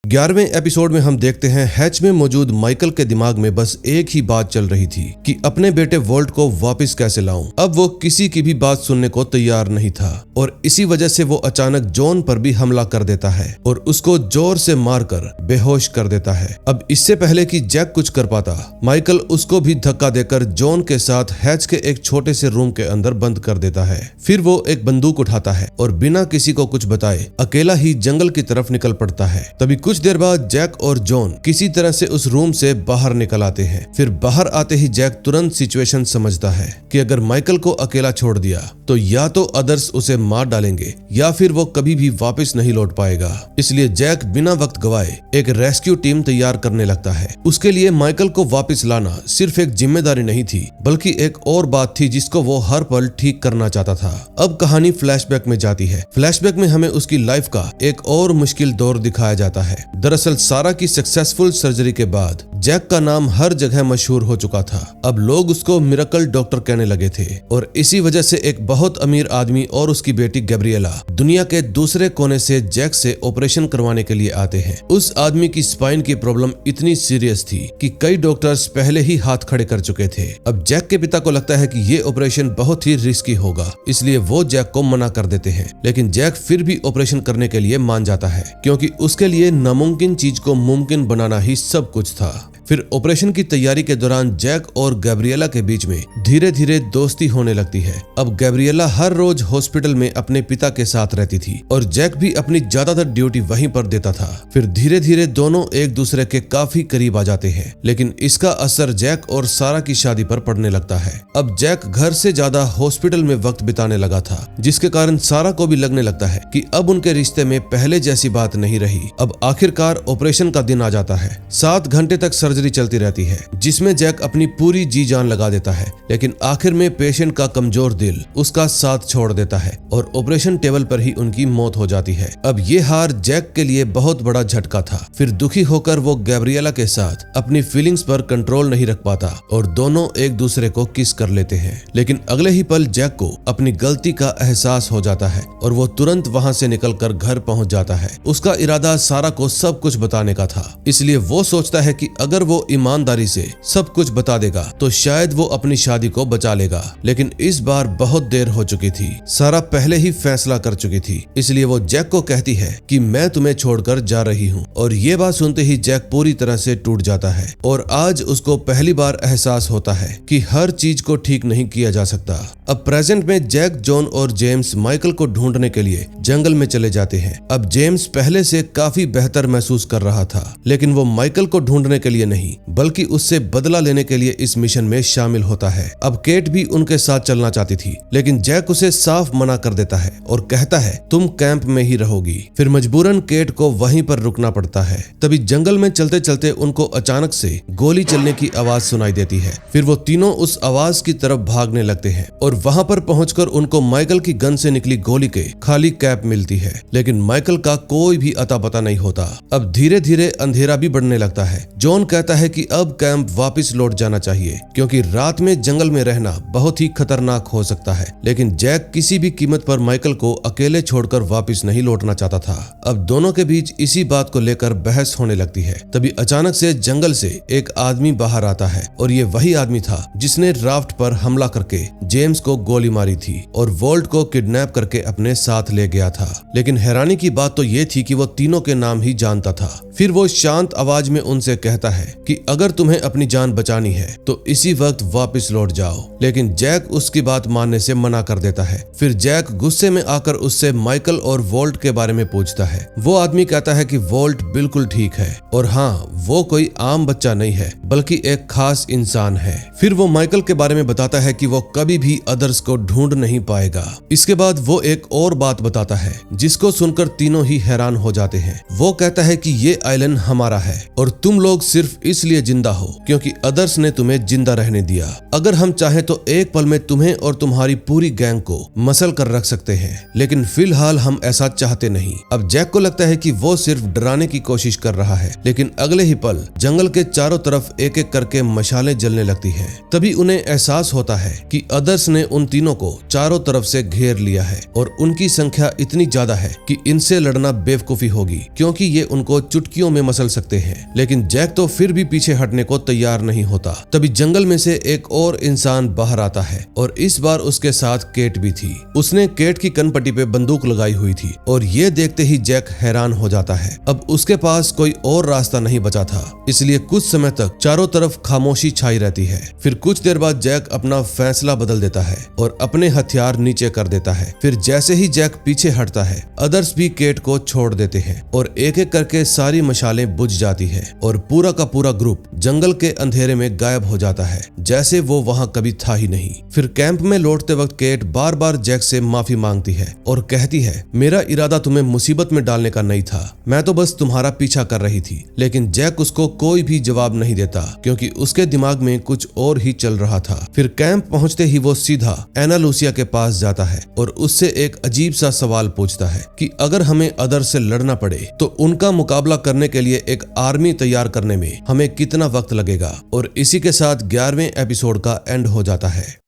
11वें एपिसोड में हम देखते हैं हैच में मौजूद माइकल के दिमाग में बस एक ही बात चल रही थी कि अपने बेटे वोल्ट को वापस कैसे लाऊं। अब वो किसी की भी बात सुनने को तैयार नहीं था और इसी वजह से वो अचानक जॉन पर भी हमला कर देता है और उसको जोर से मारकर बेहोश कर देता है। अब इससे पहले कि जैक कुछ कर पाता, माइकल उसको भी धक्का देकर जॉन के साथ हैच के एक छोटे से रूम के अंदर बंद कर देता है। फिर वो एक बंदूक उठाता है और बिना किसी को कुछ बताए अकेला ही जंगल की तरफ निकल पड़ता है। तभी कुछ देर बाद जैक और जॉन किसी तरह से उस रूम से बाहर निकल आते हैं। फिर बाहर आते ही जैक तुरंत सिचुएशन समझता है कि अगर माइकल को अकेला छोड़ दिया तो या तो अदर्स उसे मार डालेंगे या फिर वो कभी भी वापस नहीं लौट पाएगा। इसलिए जैक बिना वक्त गवाए एक रेस्क्यू टीम तैयार करने लगता है। उसके लिए माइकल को वापस लाना सिर्फ एक जिम्मेदारी नहीं थी बल्कि एक और बात थी जिसको वो हर पल ठीक करना चाहता था। अब कहानी फ्लैशबैक में जाती है। फ्लैशबैक में हमें उसकी लाइफ का एक और मुश्किल दौर दिखाया जाता है। दरअसल सारा की सक्सेसफुल सर्जरी के बाद जैक का नाम हर जगह मशहूर हो चुका था। अब लोग उसको मिरेकल डॉक्टर कहने लगे थे और इसी वजह से एक बहुत अमीर आदमी और उसकी बेटी गैब्रिएला दुनिया के दूसरे कोने से जैक से ऑपरेशन करवाने के लिए आते हैं। उस आदमी की स्पाइन की प्रॉब्लम इतनी सीरियस थी कि कई डॉक्टर्स पहले ही हाथ खड़े कर चुके थे। अब जैक के पिता को लगता है कि ये ऑपरेशन बहुत ही रिस्की होगा, इसलिए वो जैक को मना कर देते हैं। लेकिन जैक फिर भी ऑपरेशन करने के लिए मान जाता है क्योंकि उसके लिए नामुमकिन चीज को मुमकिन बनाना ही सब कुछ था। फिर ऑपरेशन की तैयारी के दौरान जैक और गैब्रिएला के बीच में धीरे धीरे दोस्ती होने लगती है। अब गैब्रिएला हर रोज हॉस्पिटल में अपने पिता के साथ रहती थी और जैक भी अपनी ज्यादातर ड्यूटी वहीं पर देता था। फिर धीरे धीरे दोनों एक दूसरे के काफी करीब आ जाते हैं, लेकिन इसका असर जैक और सारा की शादी पर पड़ने लगता है। अब जैक घर से ज्यादा हॉस्पिटल में वक्त बिताने लगा था, जिसके कारण सारा को भी लगने लगता है कि अब उनके रिश्ते में पहले जैसी बात नहीं रही। अब आखिरकार ऑपरेशन का दिन आ जाता है। 7 घंटे तक सर्जरी चलती रहती है जिसमें जैक अपनी पूरी जी जान लगा देता है, लेकिन आखिर में पेशेंट का कमजोर दिल उसका साथ छोड़ देता है और ऑपरेशन टेबल पर ही उनकी मौत हो जाती है। अब ये हार जैक के लिए बहुत बड़ा झटका था। फिर दुखी होकर वो गैब्रिएला के साथ अपनी फीलिंग्स पर कंट्रोल नहीं रख पाता और दोनों एक दूसरे को किस कर लेते हैं। लेकिन अगले ही पल जैक को अपनी गलती का एहसास हो जाता है और वो तुरंत वहां से निकलकर घर पहुंच जाता है। उसका इरादा सारा को सब कुछ बताने का था, इसलिए वो सोचता है कि अगर वो ईमानदारी से सब कुछ बता देगा तो शायद वो अपनी शादी को बचा लेगा। लेकिन इस बार बहुत देर हो चुकी थी। सारा पहले ही फैसला कर चुकी थी, इसलिए वो जैक को कहती है कि मैं तुम्हें छोड़कर जा रही हूँ। और ये बात सुनते ही जैक पूरी तरह से टूट जाता है और आज उसको पहली बार एहसास होता है कि हर चीज को ठीक नहीं किया जा सकता। अब प्रेजेंट में जैक, जॉन और जेम्स माइकल को ढूंढने के लिए जंगल में चले जाते हैं। अब जेम्स पहले से काफी बेहतर महसूस कर रहा था, लेकिन वो माइकल को ढूंढने के लिए नहीं बल्कि उससे बदला लेने के लिए इस मिशन में शामिल होता है। अब केट भी उनके साथ चलना चाहती थी, लेकिन जैक उसे साफ मना कर देता है और कहता है तुम कैंप में ही रहोगी। फिर मजबूरन केट को वहीं पर रुकना पड़ता है। तभी जंगल में चलते चलते उनको अचानक से गोली चलने की आवाज सुनाई देती है। फिर वो तीनों उस आवाज की तरफ भागने लगते हैं और और वहां पर पहुंचकर उनको माइकल की गन से निकली गोली के खाली कैप मिलती है, लेकिन माइकल का कोई भी अता पता नहीं होता। अब धीरे धीरे अंधेरा भी बढ़ने लगता है। जॉन कहता है कि अब कैंप वापस लौट जाना चाहिए क्योंकि रात में जंगल में रहना बहुत ही खतरनाक हो सकता है, लेकिन जैक किसी भी कीमत पर माइकल को अकेले छोड़कर वापस नहीं लौटना चाहता था। अब दोनों के बीच इसी बात को लेकर बहस होने लगती है। तभी अचानक से जंगल से एक आदमी बाहर आता है और ये वही आदमी था जिसने राफ्ट पर हमला करके जेम्स को गोली मारी थी और वोल्ट को किडनैप करके अपने साथ ले गया था। लेकिन हैरानी की बात तो ये थी कि वो तीनों के नाम ही जानता था। फिर वो शांत आवाज में उनसे कहता है कि अगर तुम्हें अपनी जान बचानी है तो इसी वक्त वापस लौट जाओ, लेकिन जैक उसकी बात मानने से मना कर देता है। फिर जैक गुस्से में आकर उससे माइकल और वोल्ट के बारे में पूछता है। वो आदमी कहता है कि वोल्ट बिल्कुल ठीक है और हाँ, वो कोई आम बच्चा नहीं है बल्कि एक खास इंसान है। फिर वो माइकल के बारे में बताता है कि वो कभी भी अदर्स को ढूंढ नहीं पाएगा। इसके बाद वो एक और बात बताता है जिसको सुनकर तीनों ही हैरान हो जाते हैं। वो कहता है कि ये आइलैंड हमारा है और तुम लोग सिर्फ इसलिए जिंदा हो क्योंकि अदर्स ने तुम्हें जिंदा रहने दिया। अगर हम चाहे तो एक पल में तुम्हें और तुम्हारी पूरी गैंग को मसल कर रख सकते हैं, लेकिन फिलहाल हम ऐसा चाहते नहीं। अब जैक को लगता है कि वो सिर्फ डराने की कोशिश कर रहा है, लेकिन अगले ही पल जंगल के चारों तरफ एक एक करके मशालें जलने लगती हैं। तभी उन्हें एहसास होता है कि अदर्स ने उन तीनों को चारों तरफ से घेर लिया है और उनकी संख्या इतनी ज्यादा है कि इनसे लड़ना बेवकूफी होगी क्योंकि ये उनको चुटकियों में मसल सकते हैं। लेकिन जैक तो फिर भी पीछे हटने को तैयार नहीं होता। तभी जंगल में से एक और इंसान बाहर आता है और इस बार उसके साथ केट भी थी। उसने केट की कनपट्टी पे बंदूक लगाई हुई थी और ये देखते ही जैक हैरान हो जाता है। अब उसके पास कोई और रास्ता नहीं बचा था, इसलिए कुछ समय तक चारों तरफ खामोशी छाई रहती है। फिर कुछ देर बाद जैक अपना फैसला बदल देता है और अपने हथियार नीचे कर देता है। फिर जैसे ही जैक पीछे हटता है, अदर्स भी केट को छोड़ देते हैं और एक एक करके सारी मशालें बुझ जाती है और पूरा का पूरा ग्रुप जंगल के अंधेरे में गायब हो जाता है जैसे वो वहां कभी था ही नहीं। फिर कैंप में लौटते वक्त केट बार बार जैक से माफी मांगती है और कहती है, मेरा इरादा तुम्हें मुसीबत में डालने का नहीं था, मैं तो बस तुम्हारा पीछा कर रही थी। लेकिन जैक उसको कोई भी जवाब नहीं देता क्योंकि उसके दिमाग में कुछ और ही चल रहा था। फिर कैंप पहुंचते ही वो सीधा एना लूसिया के पास जाता है और उससे एक अजीब सा सवाल पूछता है कि अगर हमें अदर से लड़ना पड़े तो उनका मुकाबला करने के लिए एक आर्मी तैयार करने में हमें कितना वक्त लगेगा। और इसी के साथ 11वें एपिसोड का एंड हो जाता है।